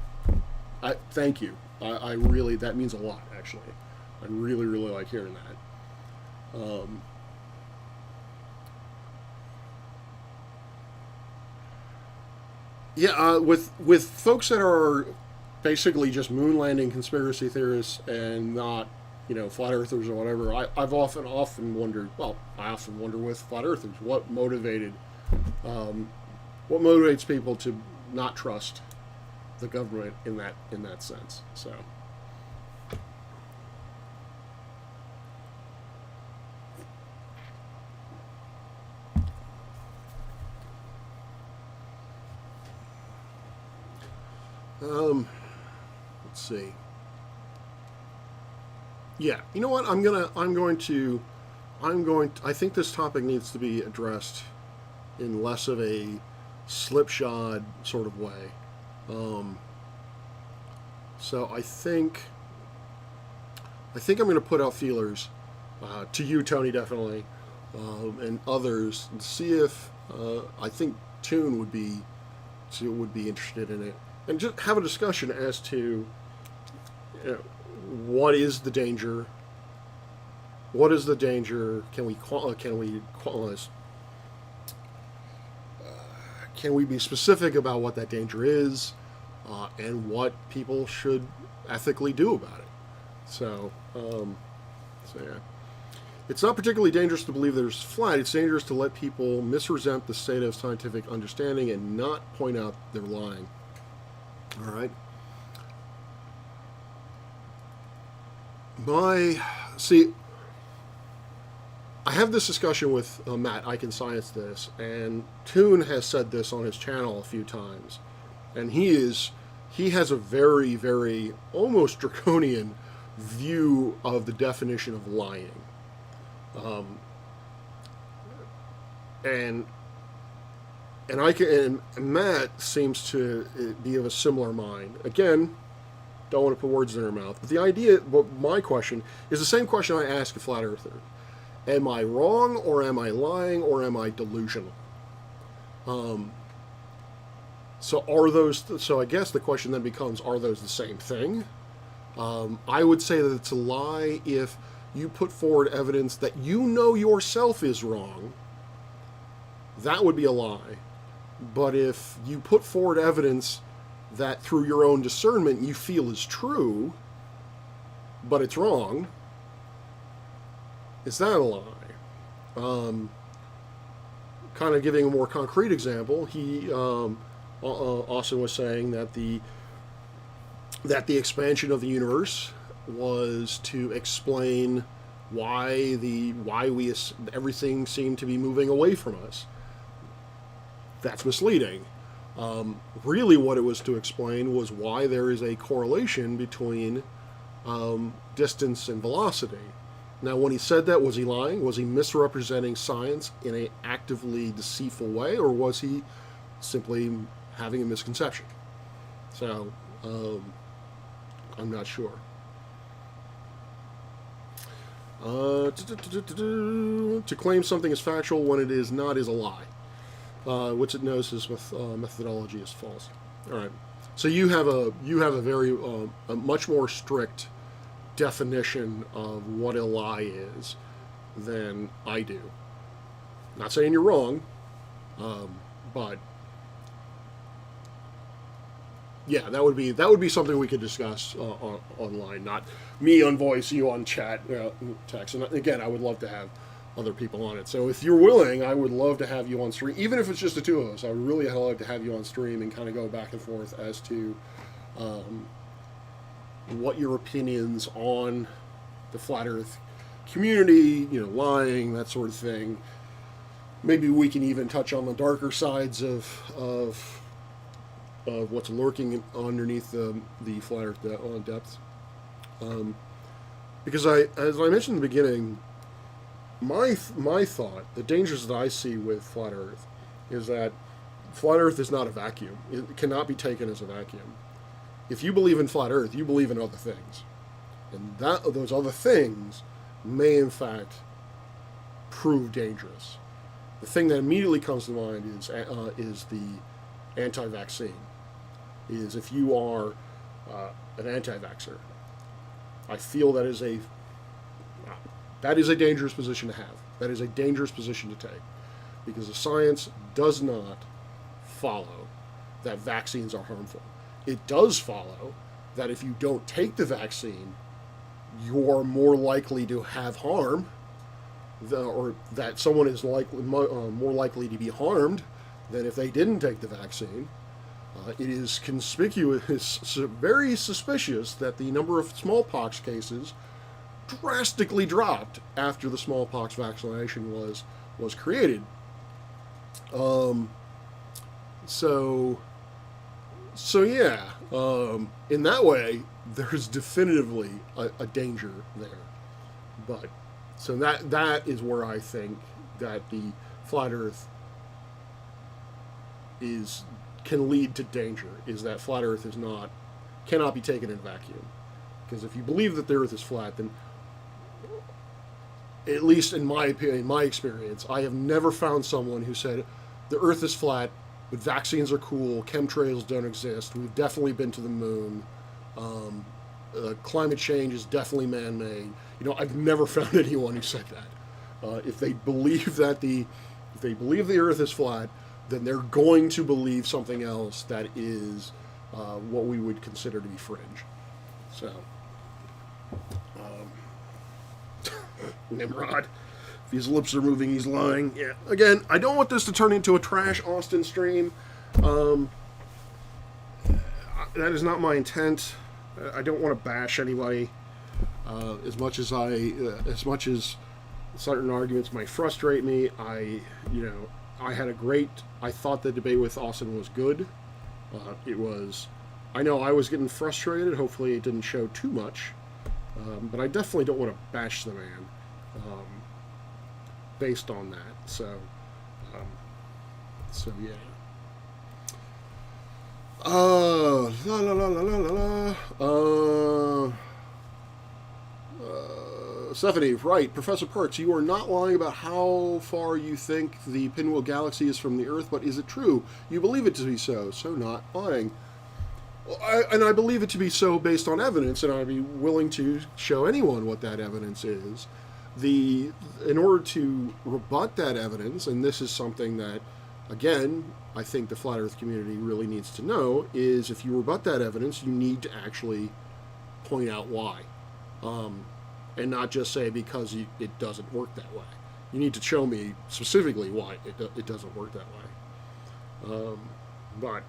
thank you. I really, that means a lot, actually. I really, really like hearing that. With folks that are basically just moon landing conspiracy theorists and not, flat earthers or whatever, I've often wondered. Well, I often wonder with flat earthers what motivates people to not trust the government in that sense. So. Let's see. Yeah, you know what? I think this topic needs to be addressed in less of a slipshod sort of way. So I think I'm going to put out feelers to you, Tony, definitely, and others, and see if I think Toon would be interested in it, and just have a discussion as to what is the danger. What is the danger? Can we be specific about what that danger is, and what people should ethically do about it? So yeah. It's not particularly dangerous to believe there's flat. It's dangerous to let people misrepresent the state of scientific understanding and not point out they're lying. All right. I have this discussion with Matt, I Can Science This, and Toon has said this on his channel a few times, and he has a very, very almost draconian view of the definition of lying. And Matt seems to be of a similar mind. Again, don't want to put words in their mouth, but the idea, my question is the same question I ask a flat earther: am I wrong, or am I lying, or am I delusional? So I guess the question then becomes: are those the same thing? I would say that it's a lie if you put forward evidence that yourself is wrong. That would be a lie. But if you put forward evidence that through your own discernment you feel is true, but it's wrong, is that a lie? Kind of giving a more concrete example, he Austin was saying that the expansion of the universe was to explain why everything seemed to be moving away from us. That's misleading. Really what it was to explain was why there is a correlation between distance and velocity. Now, when he said that, was he lying? Was he misrepresenting science in an actively deceitful way, or was he simply having a misconception? So, I'm not sure. To claim something is factual when it is not is a lie. Which it knows his methodology is false. All right. So you have a very a much more strict definition of what a lie is than I do. Not saying you're wrong, but yeah, that would be something we could discuss online. Not me on voice, you on chat, text. And again, I would love to have other people on it. So if you're willing, I would love to have you on stream, even if it's just the two of us. I would really love to have you on stream and kind of go back and forth as to what your opinions on the flat Earth community, lying, that sort of thing. Maybe we can even touch on the darker sides of what's lurking underneath the flat Earth depths. Because as I mentioned in the beginning, my thought, the dangers that I see with flat Earth, is that flat Earth is not a vacuum. It cannot be taken as a vacuum. If you believe in flat Earth, you believe in other things, and those other things may in fact prove dangerous. The thing that immediately comes to mind is the anti-vaccine. Is if you are an anti-vaxxer, I feel that is a dangerous position to have. That is a dangerous position to take, because the science does not follow that vaccines are harmful. It does follow that if you don't take the vaccine, you're more likely to have harm, or that someone is more likely to be harmed than if they didn't take the vaccine. It is conspicuous, very suspicious, that the number of smallpox cases drastically dropped after the smallpox vaccination was created. So yeah, in that way, there's definitively a danger there. But so that is where I think that the flat Earth can lead to danger. Is that flat Earth cannot be taken in a vacuum. Because if you believe that the Earth is flat, then at least in my opinion, in my experience, I have never found someone who said the Earth is flat, but vaccines are cool, chemtrails don't exist, we've definitely been to the moon, climate change is definitely man-made. I've never found anyone who said that. If they believe the Earth is flat, then they're going to believe something else that is what we would consider to be fringe. So, Nimrod, if his lips are moving, he's lying. Yeah. Again, I don't want this to turn into a trash Austin stream. That is not my intent. I don't want to bash anybody. As much as certain arguments might frustrate me, I thought the debate with Austin was good. I know I was getting frustrated. Hopefully it didn't show too much. But I definitely don't want to bash the man based on that. So yeah. La la la la la la la. Stephanie, right. Professor Perks, you are not lying about how far you think the Pinwheel Galaxy is from the Earth, but is it true? You believe it to be so not lying. Well, I believe it to be so based on evidence, and I'd be willing to show anyone what that evidence is. In order to rebut that evidence, and this is something that, again, I think the Flat Earth community really needs to know, is if you rebut that evidence, you need to actually point out why. And not just say because it doesn't work that way. You need to show me specifically why it doesn't work that way. But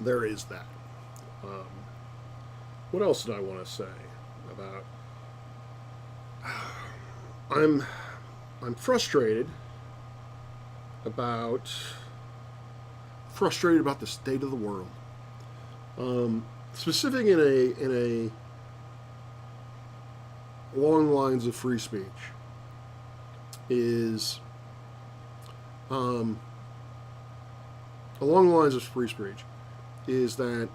there is that. What else did I want to say about? I'm frustrated about the state of the world. Specific in a along the lines of free speech is along the lines of free speech is that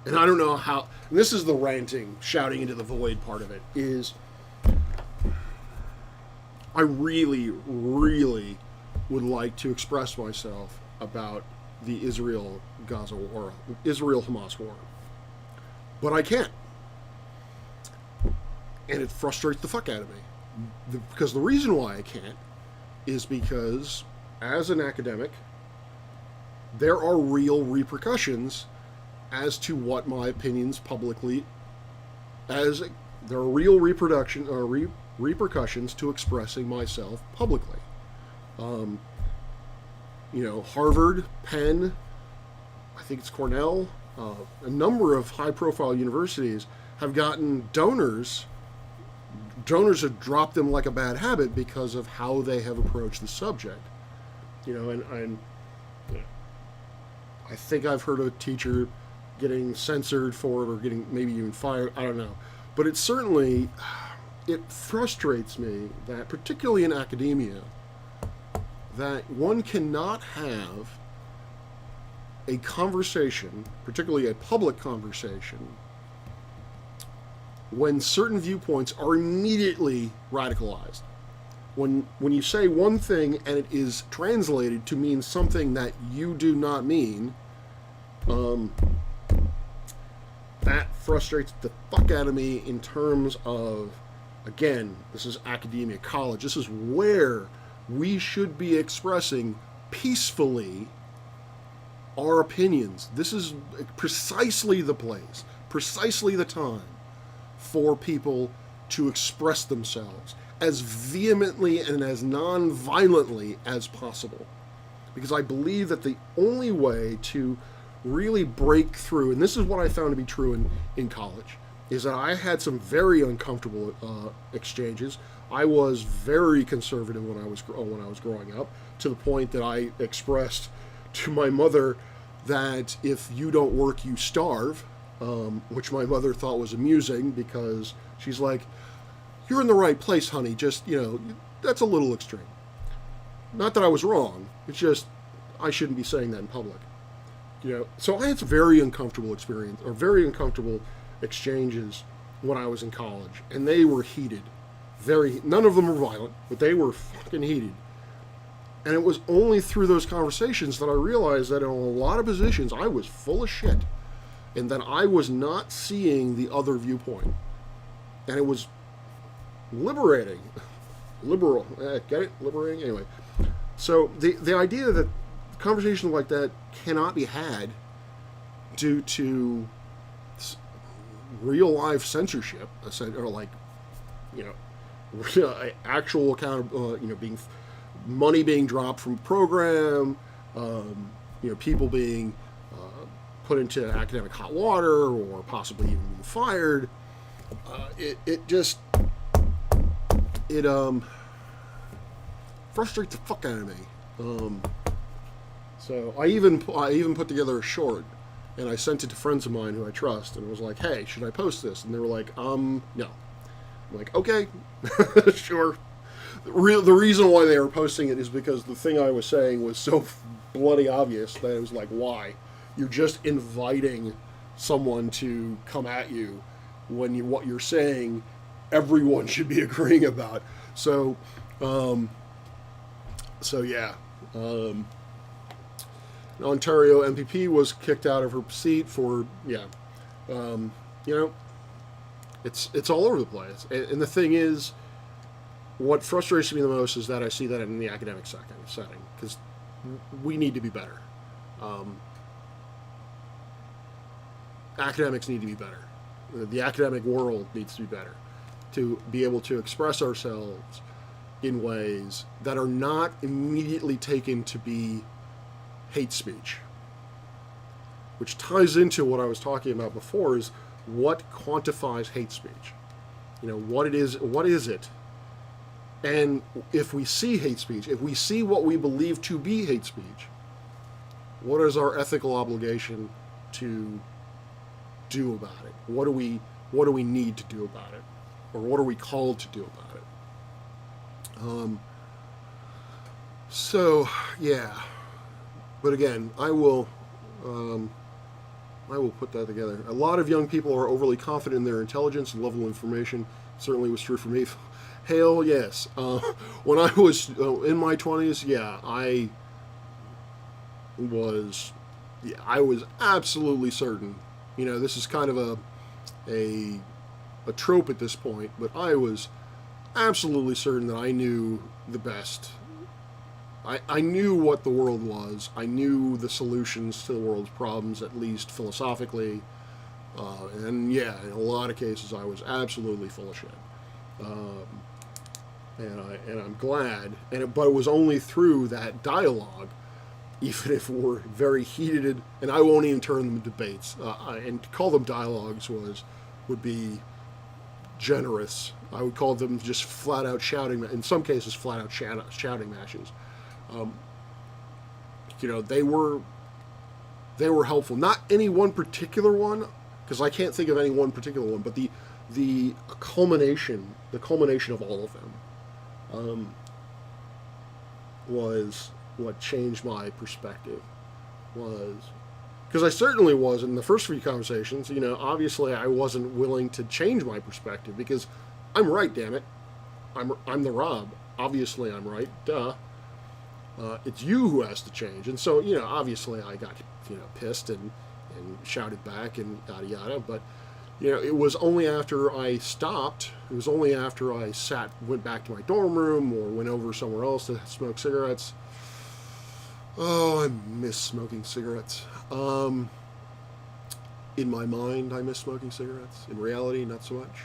and I don't know how, and this is the ranting, shouting into the void part of it, is I really, really would like to express myself about the Israel-Gaza war, Israel-Hamas war. But I can't. And it frustrates the fuck out of me. Because the reason why I can't is because, as an academic, there are real repercussions as to what my opinions publicly, as there are real repercussions to expressing myself publicly. Harvard, Penn, I think it's Cornell, a number of high-profile universities have gotten donors. Donors have dropped them like a bad habit because of how they have approached the subject. And I think I've heard a teacher getting censored for it or getting maybe even fired. I don't know. But it frustrates me that, particularly in academia, that one cannot have a conversation, particularly a public conversation, when certain viewpoints are immediately radicalized. When you say one thing and it is translated to mean something that you do not mean, that frustrates the fuck out of me in terms of, again, this is academia, college. This is where we should be expressing peacefully our opinions. This is precisely the place, precisely the time for people to express themselves as vehemently and as non-violently as possible. Because I believe that the only way to really break through, and this is what I found to be true in college, is that I had some very uncomfortable exchanges. I was very conservative when I was growing up, to the point that I expressed to my mother that if you don't work, you starve, which my mother thought was amusing because she's like, "You're in the right place, honey. Just, that's a little extreme." Not that I was wrong. It's just I shouldn't be saying that in public. So I had some very uncomfortable very uncomfortable exchanges when I was in college, and they were heated. None of them were violent, but they were fucking heated. And it was only through those conversations that I realized that in a lot of positions I was full of shit, and that I was not seeing the other viewpoint. And it was liberating. Liberal. Get it? Liberating? Anyway. So the idea that conversations like that cannot be had due to real life censorship, or actual being money being dropped from program, people being put into academic hot water or possibly even being fired. It frustrates the fuck out of me. So I even put together a short, and I sent it to friends of mine who I trust, and was like, "Hey, should I post this?" And they were like, "No." I'm like, "Okay, sure." The reason why they were posting it is because the thing I was saying was so bloody obvious that it was like, why? You're just inviting someone to come at you when what you're saying everyone should be agreeing about. So yeah. Ontario MPP was kicked out of her seat for, it's all over the place. And the thing is, what frustrates me the most is that I see that in the academic setting, because we need to be better. Academics need to be better. The academic world needs to be better to be able to express ourselves in ways that are not immediately taken to be hate speech. Which ties into what I was talking about before, is what quantifies hate speech. What is it? And if we see hate speech, if we see what we believe to be hate speech, what is our ethical obligation to do about it? What do we need to do about it? Or what are we called to do about it? So, yeah. But again, I will I will put that together. A lot of young people are overly confident in their intelligence and level of information. Certainly was true for me. Hell yes. When I was in my 20s, was, I was absolutely certain. You know, this is kind of a trope at this point, but I was absolutely certain that I knew the best. I knew what the world was. I knew the solutions to the world's problems, at least philosophically. And yeah, in a lot of cases, I was absolutely full of shit. Um, and I'm glad. But it was only through that dialogue, even if we're very heated, and I won't even turn them into debates. And to call them dialogues would be generous. I would call them just flat out shouting. In some cases, flat out shouting matches. You know, they were helpful. Not any one particular one, because I can't think of any one particular one, but the culmination of all of them was what changed my perspective. Was because I certainly was in the first few conversations. You know, obviously I wasn't willing to change my perspective because I'm right. Damn it, I'm the Rob. Obviously I'm right. Duh. It's you who has to change. And so, you know, obviously I got, you know, pissed and shouted back and yada yada. But, you know, it was only after I stopped, it was only after I went back to my dorm room or went over somewhere else to smoke cigarettes. Oh, I miss smoking cigarettes. In my mind, I miss smoking cigarettes. In reality, not so much.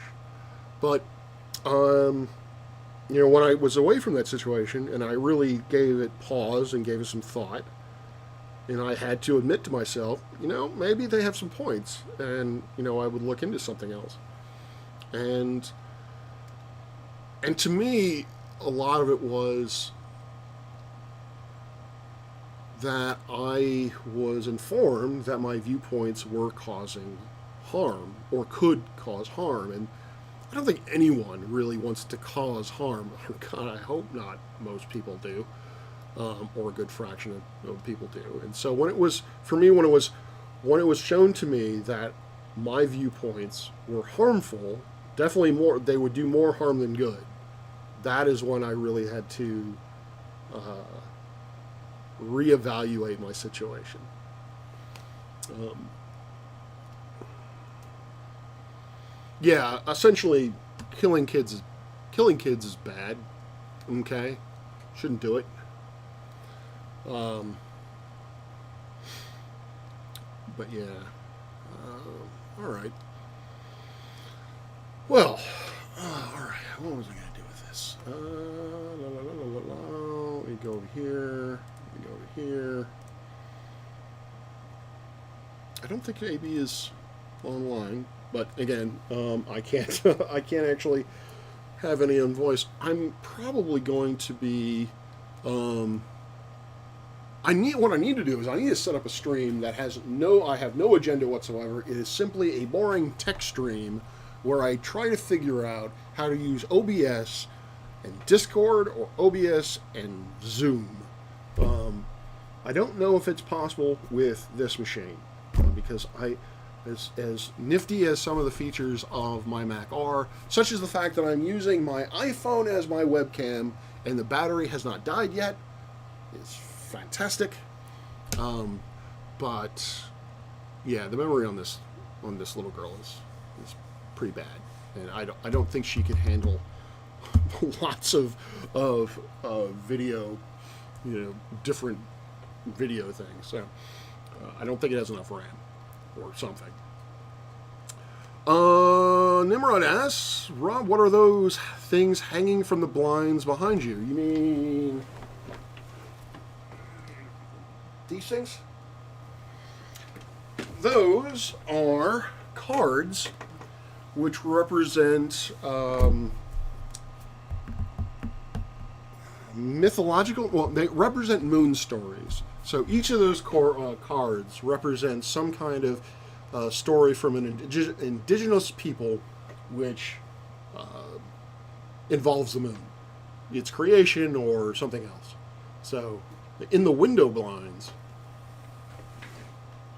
But, you know, when I was away from that situation and I really gave it pause and gave it some thought, and I had to admit to myself, you know, maybe they have some points, and, you know, I would look into something else. And to me, a lot of it was that I was informed that my viewpoints were causing harm or could cause harm, and I don't think anyone really wants to cause harm. God, I hope not. Most people do, or a good fraction of people do. And so when it was shown to me that my viewpoints were harmful, definitely they would do more harm than good. That is when I really had to reevaluate my situation. Yeah, essentially, killing kids is bad. Okay, shouldn't do it. But yeah, all right. Well, all right. What was I gonna do with this? Let me go over here. Let me go over here. I don't think AB is online. But again, I can't I can't actually have any on voice. I'm probably going to be. What I need to do is I need to set up a stream that I have no agenda whatsoever. It is simply a boring tech stream where I try to figure out how to use OBS and Discord or OBS and Zoom. I don't know if it's possible with this machine because as nifty as some of the features of my Mac are, such as the fact that I'm using my iPhone as my webcam and the battery has not died yet, is fantastic. But yeah, the memory on this little girl is pretty bad, and I don't think she can handle lots of video, you know, different video things. So I don't think it has enough RAM. Or something. Nimrod asks, Rob, what are those things hanging from the blinds behind you? You mean these things? Those are cards which represent mythological, well, they represent moon stories. So each of those cards represents some kind of story from an indigenous people which involves the moon, its creation or something else. So in the window blinds,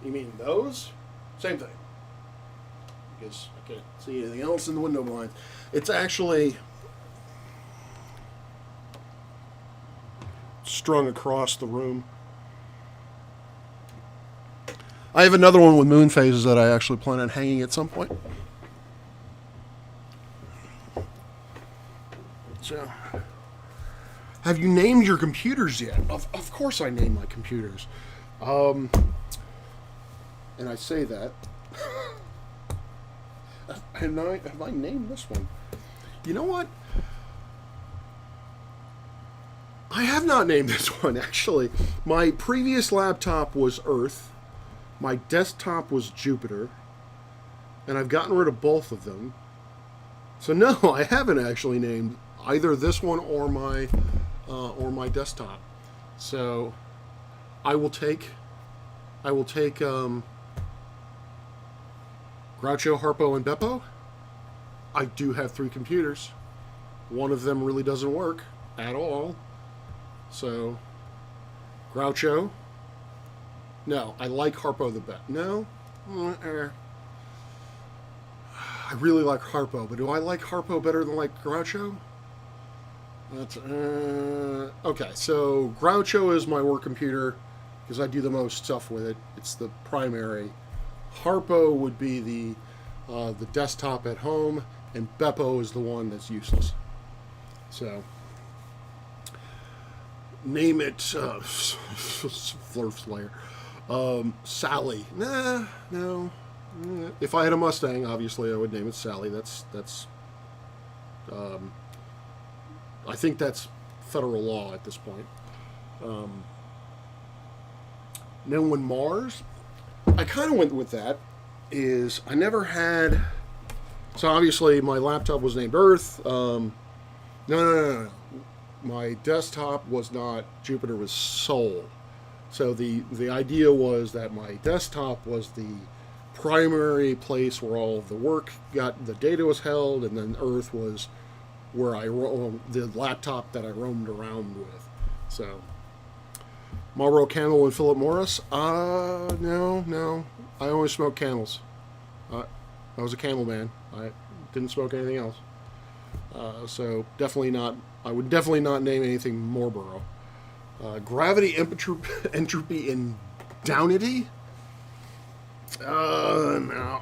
you mean those? Same thing. Because I can't see anything else in the window blind. It's actually strung across the room. I have another one with moon phases that I actually plan on hanging at some point. So, have you named your computers yet? Of course I name my computers. And I say that. Have I named this one? You know what? I have not named this one, actually. My previous laptop was Earth. My desktop was Jupiter. And I've gotten rid of both of them. So no, I haven't actually named either this one or my desktop. So I will take Groucho, Harpo, and Beppo. I do have 3 computers. One of them really doesn't work at all. So, Groucho. No, I like Harpo the best. No? I really like Harpo, but do I like Harpo better than like Groucho? That's, okay, so Groucho is my work computer because I do the most stuff with it. It's the primary. Harpo would be the desktop at home, and Beppo is the one that's useless. So, name it Flurf Slayer. Sally. Nah, no. If I had a Mustang, obviously I would name it Sally. That's I think that's federal law at this point. Knowing Mars, I kind of went with that. Is I never had. So obviously my laptop was named Earth. No. My desktop was not Jupiter, was Sol. So the idea was that my desktop was the primary place where all of the work got, the data was held, and then Earth was where the laptop that I roamed around with. So Marlboro Camel and Philip Morris? No. I only smoked Camels. I was a Camel man. I didn't smoke anything else. So definitely not. I would definitely not name anything Marlboro. Gravity, entropy, and downity. No.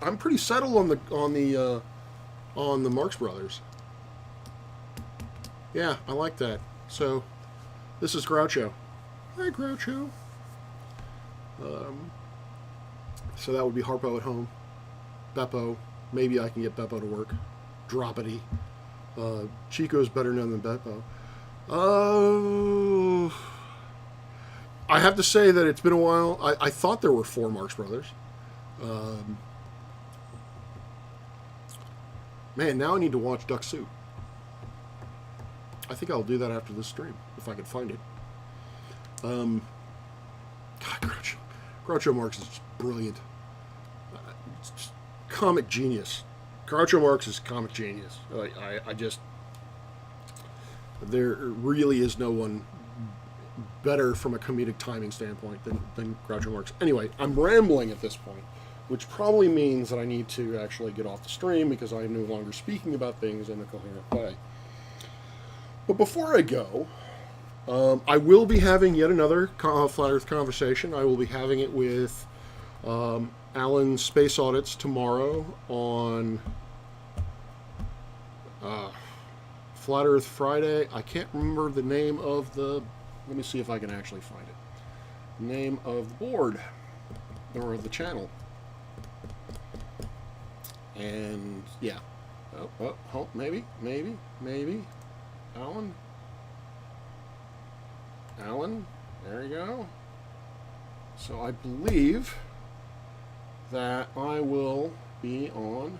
I'm pretty settled on the Marx Brothers. Yeah, I like that. So, this is Groucho. Hi, Groucho. So that would be Harpo at home. Beppo. Maybe I can get Beppo to work. Droppity. Chico's better known than Beppo. I have to say that it's been a while. I thought there were 4 Marx Brothers. Man, now I need to watch Duck Soup. I think I'll do that after this stream, if I can find it. God, Groucho Marx is just brilliant. Just comic genius. Groucho Marx is comic genius. I just... There really is no one better from a comedic timing standpoint than Groucho Marx. Anyway, I'm rambling at this point, which probably means that I need to actually get off the stream because I am no longer speaking about things in a coherent way. But before I go, I will be having yet another Flat Earth conversation. I will be having it with Alan Space Audits tomorrow on Flat Earth Friday. I can't remember the name of the... Let me see if I can actually find it. Name of the board, or of the channel. And, yeah. Oh, maybe. Alan, there you go. So I believe that I will be on...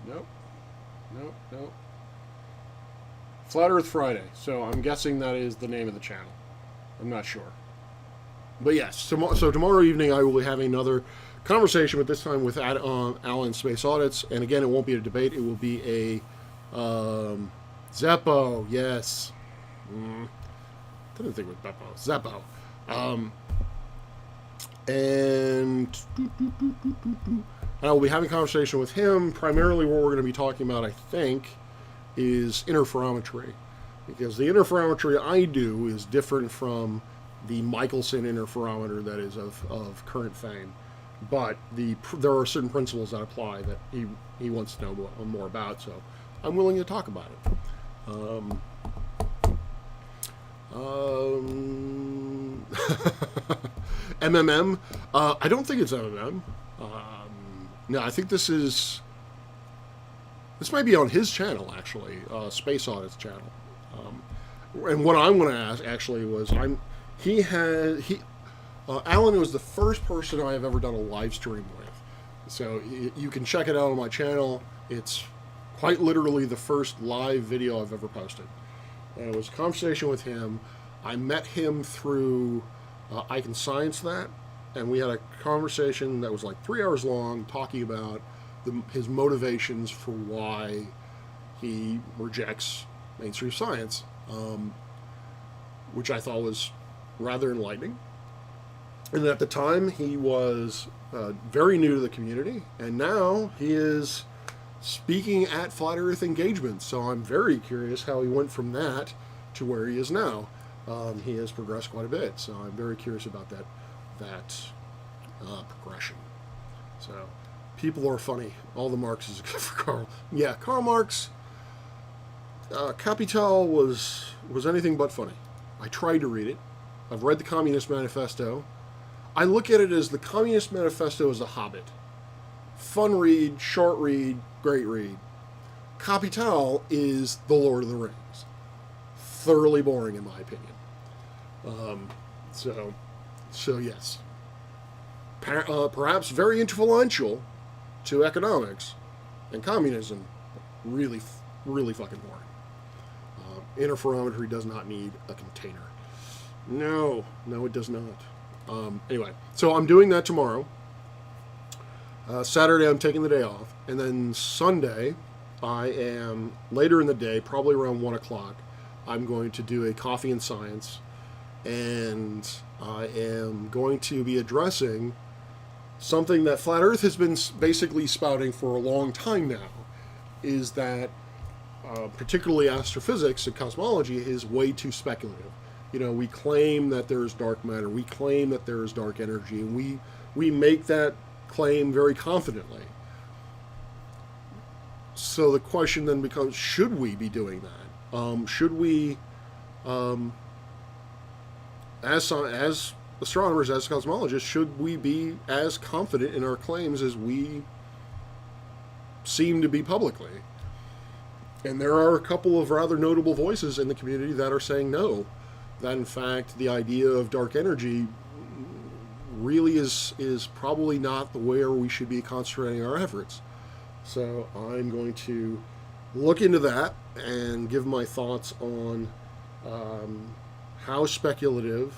Nope. Flat Earth Friday. So I'm guessing that is the name of the channel. I'm not sure. But yes, so tomorrow evening I will be having another conversation, with this time with Alan Space Audits. And again, it won't be a debate. It will be a Zeppo. Yes. Didn't think with Beppo. Zeppo. And I will be having a conversation with him. Primarily what we're going to be talking about, I think, is interferometry. Because the interferometry I do is different from the Michelson interferometer that is of current fame. But there are certain principles that apply that he wants to know more about, so I'm willing to talk about it. MMM. I don't think it's MMM. No, I think this might be on his channel, actually, Space Audit's channel. And what I'm going to ask, actually, was Alan was the first person I have ever done a live stream with. So you can check it out on my channel. It's quite literally the first live video I've ever posted. And it was a conversation with him. I met him through I Can Science That, and we had a conversation that was like 3 hours long, talking about his motivations for why he rejects mainstream science, which I thought was rather enlightening. And at the time, he was very new to the community, and now he is speaking at Flat Earth engagements. So I'm very curious how he went from that to where he is now. He has progressed quite a bit, so I'm very curious about that progression. So people are funny. All the Marxes except for Karl. Yeah, Karl Marx. Capital was anything but funny. I tried to read it. I've read the Communist Manifesto. I look at it as the Communist Manifesto as a Hobbit. Fun read, short read, great read. Capital is the Lord of the Rings. Thoroughly boring, in my opinion. So yes. Perhaps very influential to economics and communism. Really, really fucking boring. Interferometry does not need a container. No, it does not. Anyway, so I'm doing that tomorrow. Saturday, I'm taking the day off. And then Sunday, I am, later in the day, probably around 1 o'clock, I'm going to do a Coffee and Science. And I am going to be addressing something that Flat Earth has been basically spouting for a long time now, is that particularly astrophysics and cosmology is way too speculative. You know, we claim that there is dark matter, we claim that there is dark energy, and we make that claim very confidently. So the question then becomes, should we be doing that? Should we, as astronomers, as cosmologists, should we be as confident in our claims as we seem to be publicly? And there are a couple of rather notable voices in the community that are saying no. That in fact the idea of dark energy really is probably not the where we should be concentrating our efforts. So I'm going to look into that and give my thoughts on how speculative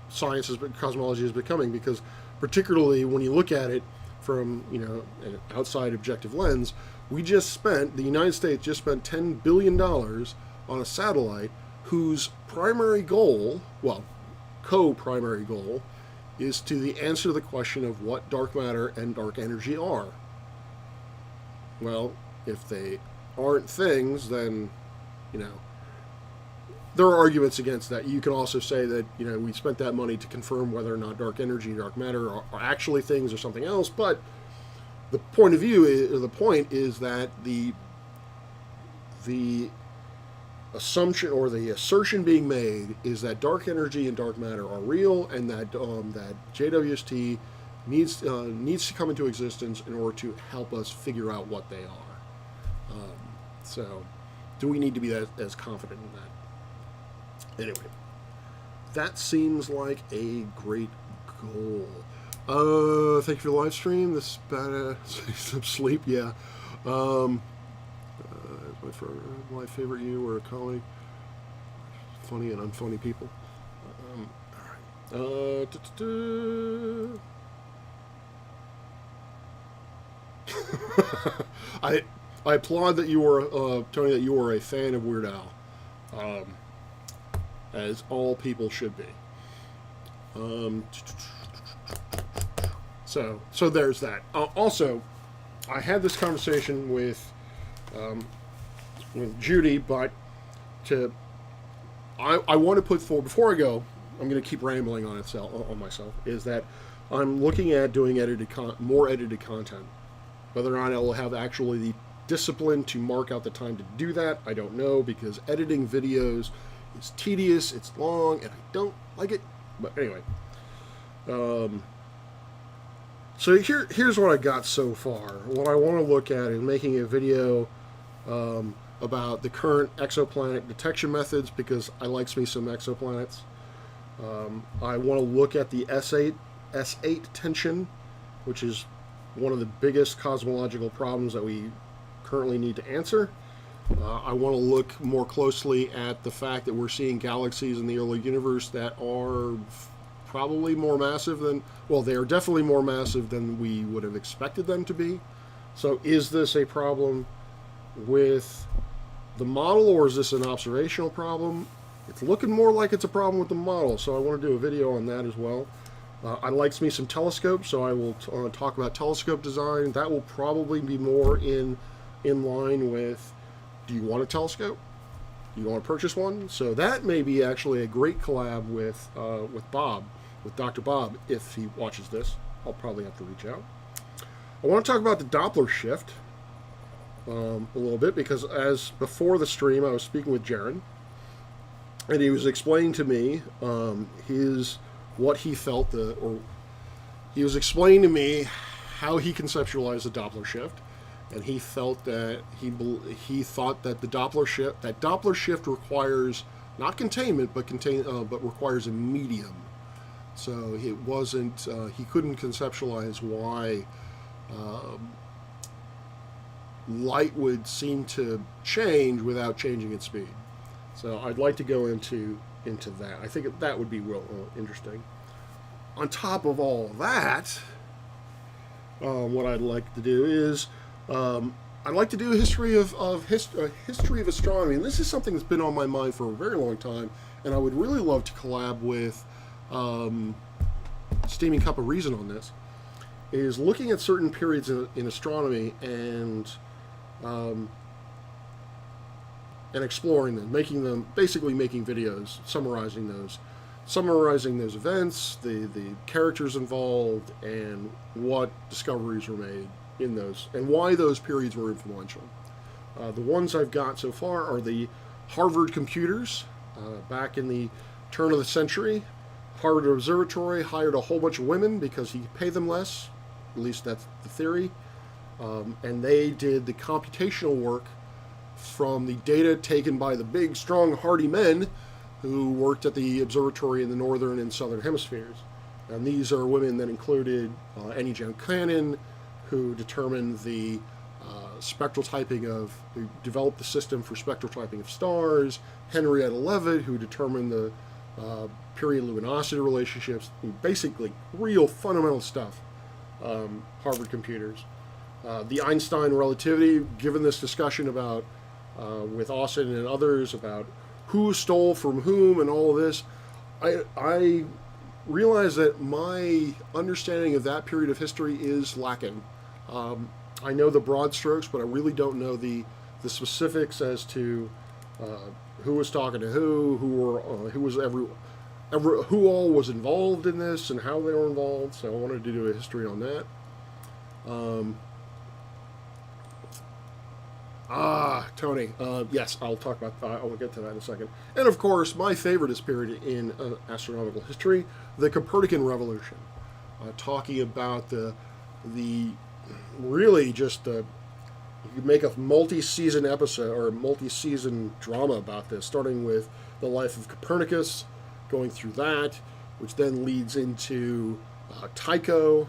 science cosmology is becoming, because particularly when you look at it from an outside objective lens, the United States just spent $10 billion on a satellite whose primary goal, co-primary goal, is to answer the question of what dark matter and dark energy are. Well, if they aren't things, then, there are arguments against that. You can also say that, we spent that money to confirm whether or not dark energy and dark matter are actually things or something else, but the point is that the assumption or the assertion being made is that dark energy and dark matter are real, and that that JWST needs to come into existence in order to help us figure out what they are. So, do we need to be as confident in that? Anyway, that seems like a great goal. Thank you for the live stream. This bad some sleep. Yeah. My favorite you or a colleague. Funny and unfunny people. All right. I applaud that you were Tony, that you are a fan of Weird Al, as all people should be. So there's that. Also, I had this conversation with Judy, but I want to put forward, before I go, I'm going to keep rambling on myself, is that I'm looking at doing more edited content. Whether or not I will have actually the discipline to mark out the time to do that, I don't know, because editing videos is tedious, it's long, and I don't like it. But anyway, so here's what I got so far. What I want to look at is making a video about the current exoplanet detection methods, because I likes me some exoplanets. I want to look at the S8 tension, which is one of the biggest cosmological problems that we currently need to answer. I want to look more closely at the fact that we're seeing galaxies in the early universe that are probably more massive than, well, they are definitely more massive than we would have expected them to be. So is this a problem with the model, or is this an observational problem? It's looking more like it's a problem with the model, so I want to do a video on that as well. I likes me some telescopes, so I will talk about telescope design. That will probably be more in line with, do you want a telescope? Do you want to purchase one? So that may be actually a great collab with Bob, with Dr. Bob, if he watches this. I'll probably have to reach out. I want to talk about the Doppler shift a little bit, because as before the stream, I was speaking with Jaron, and he was explaining to me what he felt, or he was explaining to me how he conceptualized the Doppler shift, and he felt that he thought that the Doppler shift requires not containment, but requires a medium. So it wasn't, he couldn't conceptualize why light would seem to change without changing its speed. So I'd like to go into that. I think that would be real interesting. On top of all that, what I'd like to do is I'd like to do a history of astronomy, and this is something that's been on my mind for a very long time, and I would really love to collab with Steaming Cup of Reason on this. Is looking at certain periods in astronomy and exploring them, basically making videos, summarizing those events, the characters involved, and what discoveries were made in those, and why those periods were influential. The ones I've got so far are the Harvard computers. Back in the turn of the century, Harvard Observatory hired a whole bunch of women because he could pay them less. At least that's the theory. And they did the computational work from the data taken by the big, strong, hardy men who worked at the observatory in the northern and southern hemispheres. And these are women that included Annie Joan Cannon, who determined the who developed the system for spectral typing of stars, Henrietta Leavitt, who determined the period luminosity relationships, basically real fundamental stuff. Harvard computers. The Einstein relativity, given this discussion about with Austin and others about who stole from whom and all of this, I realize that my understanding of that period of history is lacking. I know the broad strokes, but I really don't know the specifics as to who was talking to who all was involved in this and how they were involved. So I wanted to do a history on that. Tony. Yes, I'll talk about that. I'll get to that in a second. And of course, my favorite period in astronomical history, the Copernican Revolution. Talking about the really just you could make a multi-season episode or multi-season drama about this, starting with the life of Copernicus, going through that, which then leads into Tycho,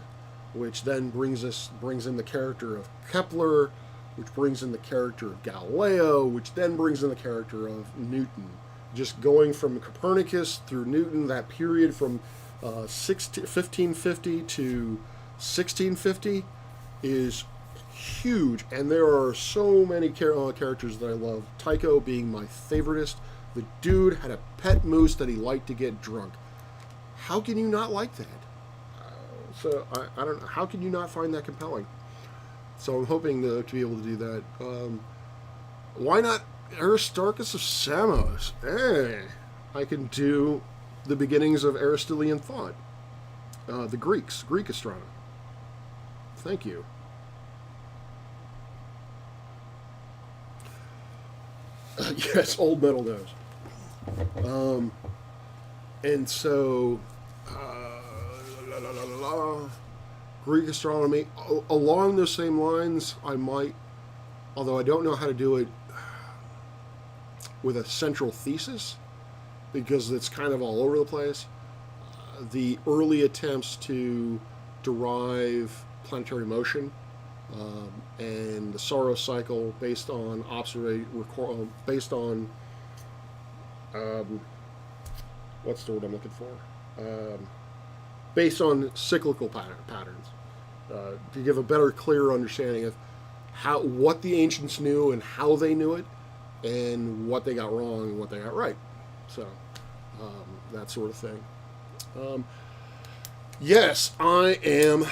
which then brings in the character of Kepler, which brings in the character of Galileo, which then brings in the character of Newton. Just going from Copernicus through Newton, that period from 1550 to 1650 is huge, and there are so many characters that I love. Tycho being my favoritist. The dude had a pet moose that he liked to get drunk. How can you not like that? I don't know. How can you not find that compelling? So I'm hoping to be able to do that. Why not Aristarchus of Samos? I can do the beginnings of Aristotelian thought. The Greek astronomy. Thank you. Yes, old metal nose. And so, Greek astronomy. Along those same lines, I might, although I don't know how to do it with a central thesis, because it's kind of all over the place. The early attempts to derive planetary motion and the Saros cycle based on what's the word I'm looking for? Based on cyclical patterns, to give a better, clearer understanding of what the ancients knew and how they knew it, and what they got wrong and what they got right. So that sort of thing. Yes, I am.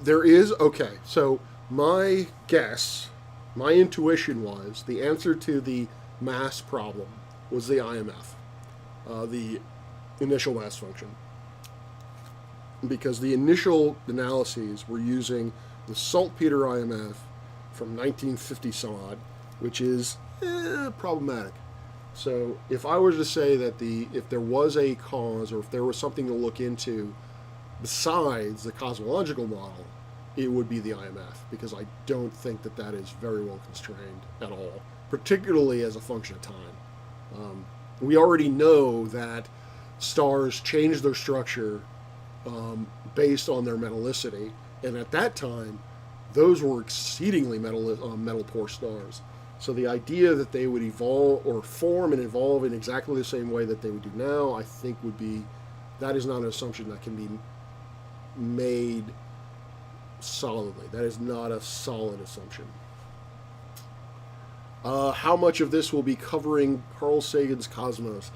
There is, okay, so my guess, my intuition was the answer to the mass problem was the IMF, the initial mass function. Because the initial analyses were using the saltpeter IMF from 1950 some odd, which is problematic. So if I were to say that if there was a cause, or if there was something to look into besides the cosmological model, it would be the IMF, because I don't think that is very well constrained at all, particularly as a function of time. We already know that stars change their structure based on their metallicity, and at that time, those were exceedingly metal poor stars. So the idea that they would evolve or form and evolve in exactly the same way that they would do now, I think that is not an assumption that can be made solidly. That is not a solid assumption. How much of this will be covering Carl Sagan's Cosmos?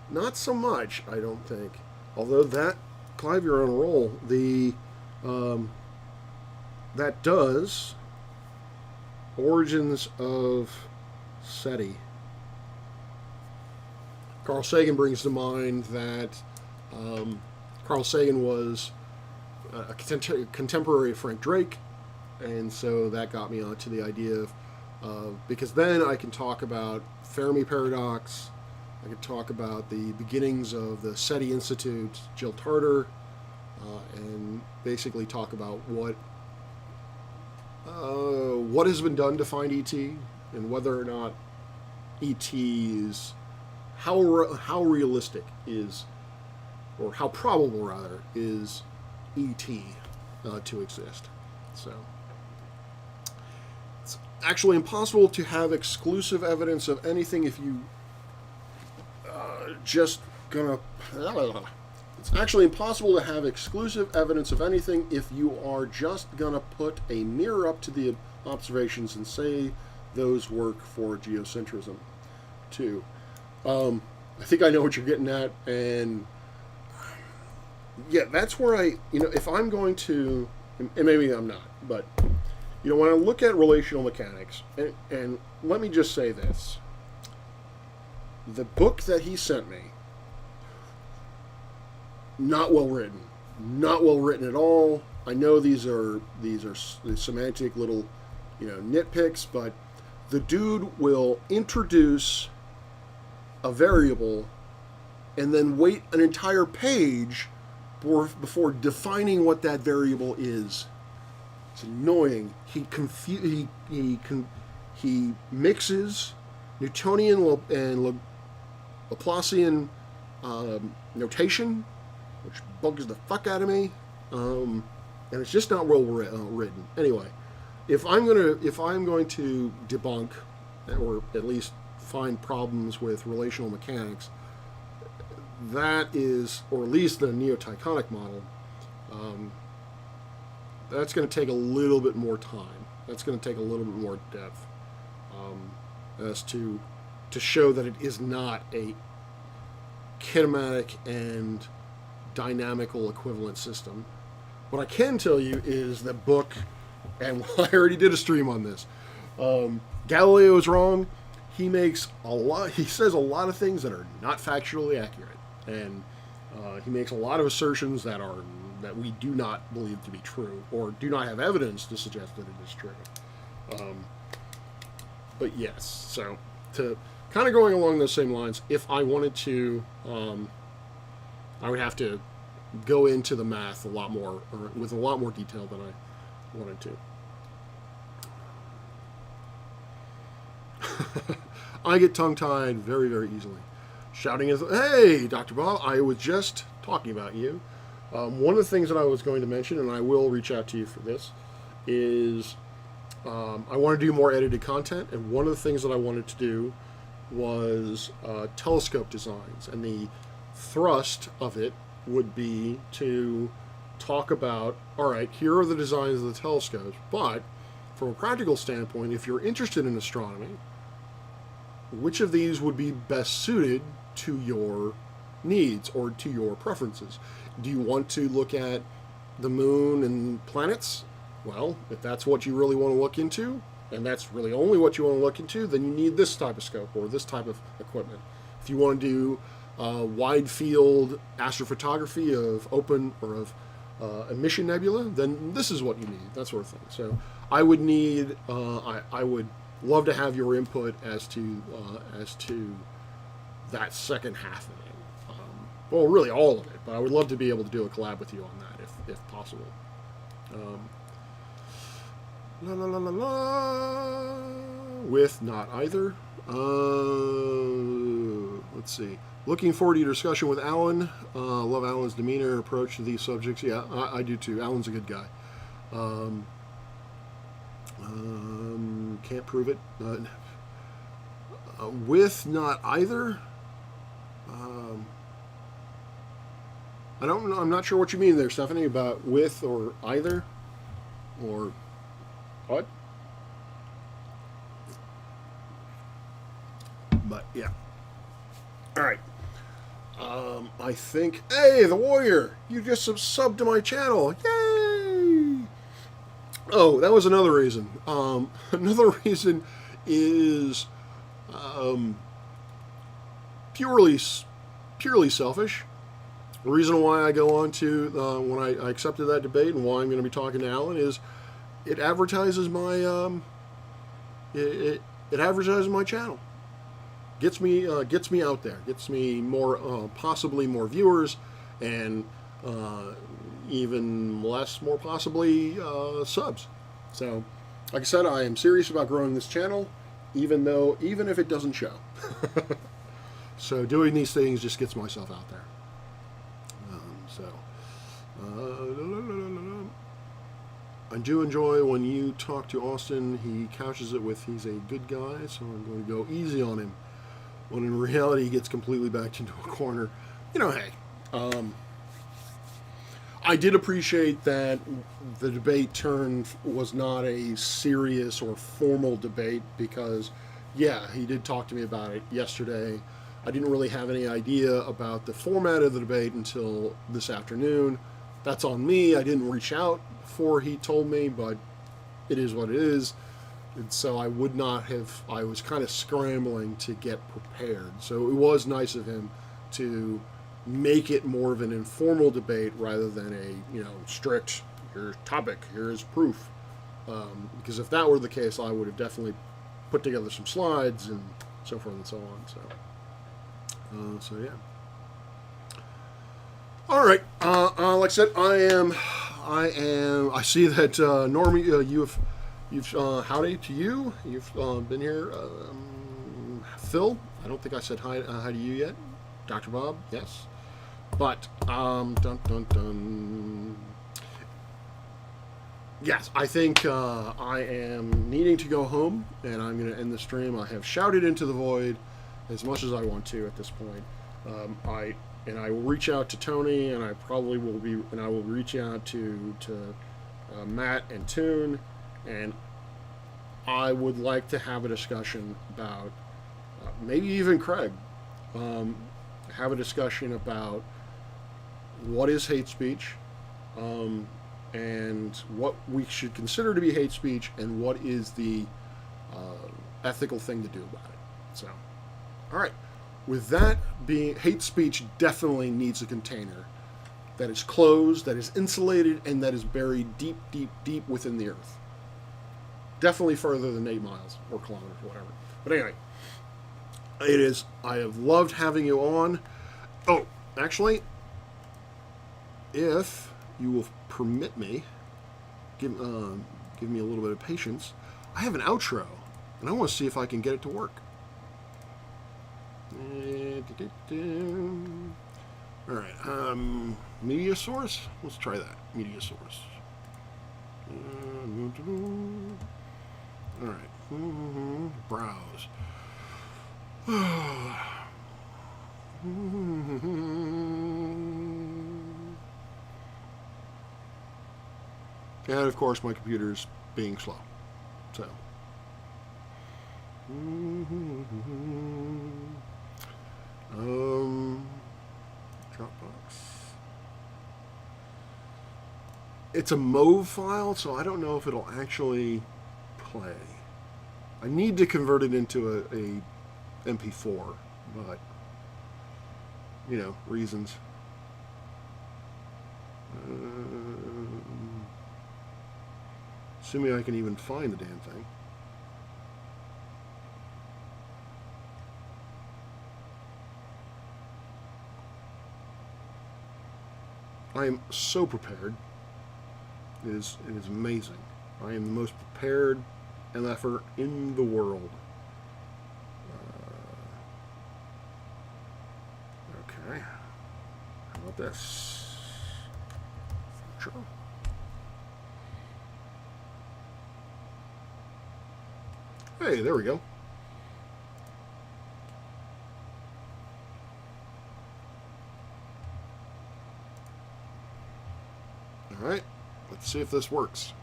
Not so much, I don't think. Although Clive, you're on a roll. That does Origins of SETI. Carl Sagan brings to mind that Carl Sagan was a contemporary of Frank Drake, and so that got me onto the idea of because then I can talk about Fermi paradox, I could talk about the beginnings of the SETI Institute, Jill Tarter, and basically talk about what has been done to find ET, and whether or not ET is how realistic is, or how probable rather is ET to exist. So it's actually impossible to have exclusive evidence of anything if you It's actually impossible to have exclusive evidence of anything if you are just gonna put a mirror up to the observations and say those work for geocentrism too. I think I know what you're getting at, and yeah, that's where if I'm going to, and maybe I'm not, but when I look at relational mechanics, and let me just say this, the book that he sent me, not well written at all. I know these are semantic little, nitpicks, but the dude will introduce a variable and then wait an entire page before defining what that variable is. It's annoying. He mixes Newtonian and Laplacian notation, which bugs the fuck out of me, and it's just not well written. Anyway, if I'm going to debunk, or at least find problems with relational mechanics, that is, or at least the Neo-Tychonic model, that's going to take a little bit more time. That's going to take a little bit more depth as to show that it is not a kinematic and dynamical equivalent system. What I can tell you is that book, and I already did a stream on this. Galileo is wrong. He says a lot of things that are not factually accurate, and he makes a lot of assertions that we do not believe to be true, or do not have evidence to suggest that it is true. But yes, so to kind of going along those same lines, if I wanted to, I would have to go into the math a lot more, or with a lot more detail than I wanted to. I get tongue-tied very, very easily. Shouting is, hey, Dr. Bob, I was just talking about you. One of the things that I was going to mention, and I will reach out to you for this, is I want to do more edited content, and one of the things that I wanted to do was telescope designs, and the thrust of it would be to talk about, all right, here are the designs of the telescopes, but from a practical standpoint, if you're interested in astronomy, which of these would be best suited to your needs or to your preferences? Do you want to look at the moon and planets? Well, if that's what you really want to look into, and that's really only what you want to look into, then you need this type of scope or this type of equipment. If you want to do wide field astrophotography of open or of emission nebula, then this is what you need, that sort of thing. So I would need, I would love to have your input as to that second half of it. Well, really all of it, but I would love to be able to do a collab with you on that if possible. La la la la la. With not either. Let's see. Looking forward to your discussion with Alan. Love Alan's demeanor and approach to these subjects. Yeah, I do too. Alan's a good guy. Can't prove it. With not either. I don't know. I'm not sure what you mean there, Stephanie, about with or either, or what? But yeah. All right. I think. Hey, the Warrior! You just subbed to my channel. Yay! Oh, that was another reason. Another reason is purely selfish. The reason why I go on to when I accepted that debate and why I'm going to be talking to Alan is it advertises my it advertises my channel. Gets me out there. Gets me more possibly more viewers and even less, more possibly subs. So, like I said, I am serious about growing this channel, even if it doesn't show. So doing these things just gets myself out there. I do enjoy when you talk to Austin. He couches it with he's a good guy, so I'm going to go easy on him. When in reality he gets completely backed into a corner. You know, hey, I did appreciate that the debate turn was not a serious or formal debate because, yeah, he did talk to me about it yesterday. I didn't really have any idea about the format of the debate until this afternoon. That's on me. I didn't reach out before he told me, but it is what it is. And so I was kind of scrambling to get prepared. So it was nice of him to make it more of an informal debate rather than a, strict, here's topic, here's proof. Because if that were the case, I would have definitely put together some slides and so forth and so on. So yeah. All right. Like I said, I see that Normie, you've howdy to you. You've been here. Phil, I don't think I said hi to you yet. Dr. Bob, yes. But dun dun dun. Yes, I think I am needing to go home, and I'm going to end the stream. I have shouted into the void as much as I want to at this point. I will reach out to Tony, and I will reach out to Matt and Toon, and I would like to have a discussion about maybe even Craig. Have a discussion about what is hate speech, and what we should consider to be hate speech, and what is the ethical thing to do about it. So, all right. With that being, hate speech definitely needs a container that is closed, that is insulated, and that is buried deep, deep, deep within the earth. Definitely further than 8 miles or kilometers, whatever. But anyway, it is. I have loved having you on. Oh, actually, if you will permit me, give me a little bit of patience. I have an outro, and I want to see if I can get it to work. All right, media source. Let's try that. Media source. All right, browse. And of course, my computer's being slow. So. Dropbox. It's a MOV file, so I don't know if it'll actually play. I need to convert it into a MP4, but you know, reasons. Assuming I can even find the damn thing. I am so prepared. It is amazing. I am the most prepared MFer in the world. Okay. How about this? Sure. Hey, there we go. All right, let's see if this works.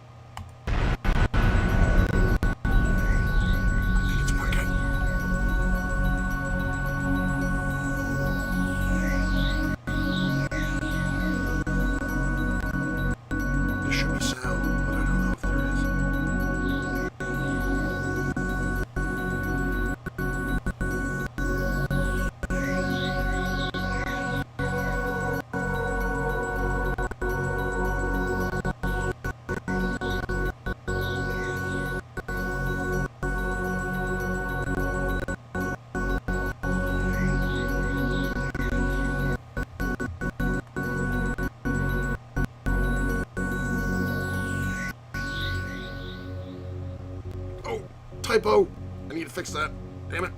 Typo! I need to fix that. Damn it.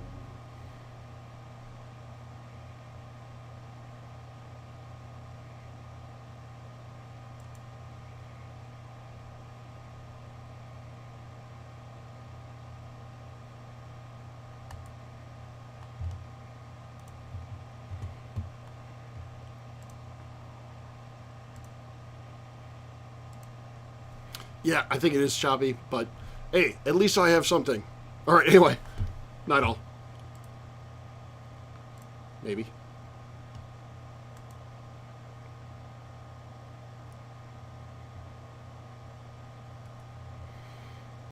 Yeah, I think it is choppy, but hey, at least I have something. All right, anyway, not all. Maybe.